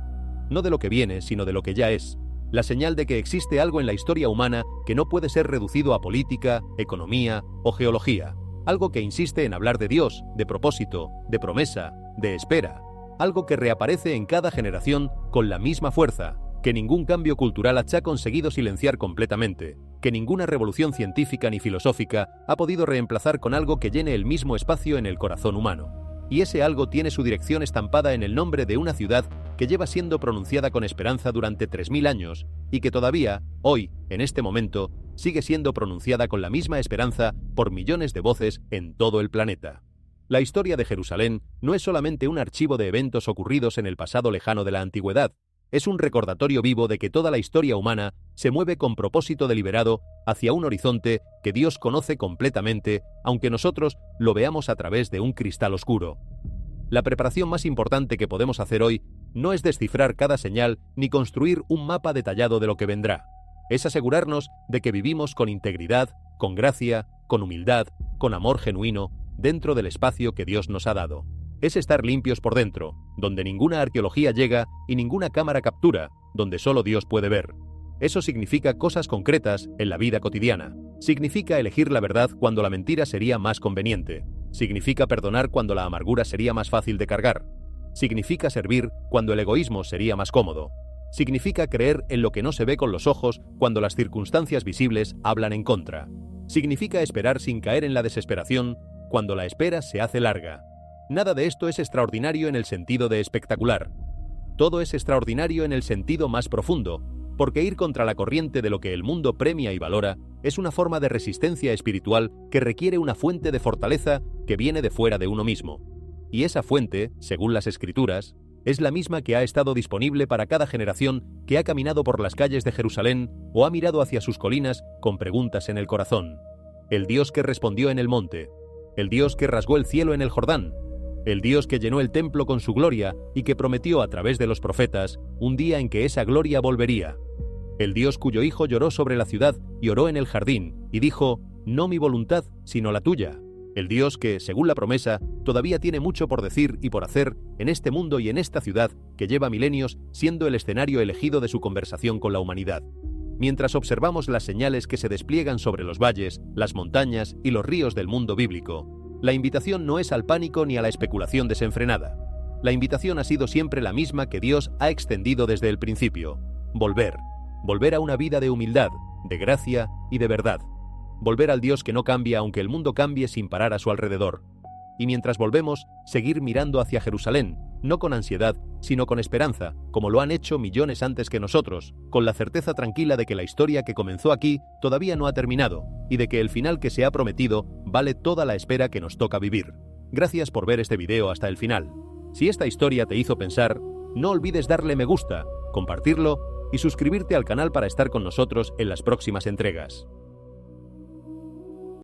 no de lo que viene, sino de lo que ya es. La señal de que existe algo en la historia humana que no puede ser reducido a política, economía o geología. Algo que insiste en hablar de Dios, de propósito, de promesa, de espera. Algo que reaparece en cada generación con la misma fuerza, que ningún cambio cultural ha conseguido silenciar completamente, que ninguna revolución científica ni filosófica ha podido reemplazar con algo que llene el mismo espacio en el corazón humano. Y ese algo tiene su dirección estampada en el nombre de una ciudad que lleva siendo pronunciada con esperanza durante 3000 años y que todavía, hoy, en este momento, sigue siendo pronunciada con la misma esperanza por millones de voces en todo el planeta. La historia de Jerusalén no es solamente un archivo de eventos ocurridos en el pasado lejano de la antigüedad, es un recordatorio vivo de que toda la historia humana se mueve con propósito deliberado hacia un horizonte que Dios conoce completamente, aunque nosotros lo veamos a través de un cristal oscuro. La preparación más importante que podemos hacer hoy no es descifrar cada señal ni construir un mapa detallado de lo que vendrá. Es asegurarnos de que vivimos con integridad, con gracia, con humildad, con amor genuino, dentro del espacio que Dios nos ha dado. Es estar limpios por dentro, donde ninguna arqueología llega y ninguna cámara captura, donde solo Dios puede ver. Eso significa cosas concretas en la vida cotidiana. Significa elegir la verdad cuando la mentira sería más conveniente. Significa perdonar cuando la amargura sería más fácil de cargar. Significa servir cuando el egoísmo sería más cómodo. Significa creer en lo que no se ve con los ojos cuando las circunstancias visibles hablan en contra. Significa esperar sin caer en la desesperación cuando la espera se hace larga. Nada de esto es extraordinario en el sentido de espectacular. Todo es extraordinario en el sentido más profundo, porque ir contra la corriente de lo que el mundo premia y valora es una forma de resistencia espiritual que requiere una fuente de fortaleza que viene de fuera de uno mismo. Y esa fuente, según las Escrituras, es la misma que ha estado disponible para cada generación que ha caminado por las calles de Jerusalén o ha mirado hacia sus colinas con preguntas en el corazón. El Dios que respondió en el monte, el Dios que rasgó el cielo en el Jordán, el Dios que llenó el templo con su gloria y que prometió a través de los profetas un día en que esa gloria volvería. El Dios cuyo Hijo lloró sobre la ciudad y oró en el jardín y dijo, no mi voluntad, sino la tuya. El Dios que, según la promesa, todavía tiene mucho por decir y por hacer en este mundo y en esta ciudad que lleva milenios siendo el escenario elegido de su conversación con la humanidad. Mientras observamos las señales que se despliegan sobre los valles, las montañas y los ríos del mundo bíblico, la invitación no es al pánico ni a la especulación desenfrenada. La invitación ha sido siempre la misma que Dios ha extendido desde el principio. Volver a una vida de humildad, de gracia y de verdad. Volver al Dios que no cambia aunque el mundo cambie sin parar a su alrededor. Y mientras volvemos, seguir mirando hacia Jerusalén, no con ansiedad, sino con esperanza, como lo han hecho millones antes que nosotros, con la certeza tranquila de que la historia que comenzó aquí todavía no ha terminado, y de que el final que se ha prometido vale toda la espera que nos toca vivir. Gracias por ver este video hasta el final. Si esta historia te hizo pensar, no olvides darle me gusta, compartirlo y suscribirte al canal para estar con nosotros en las próximas entregas.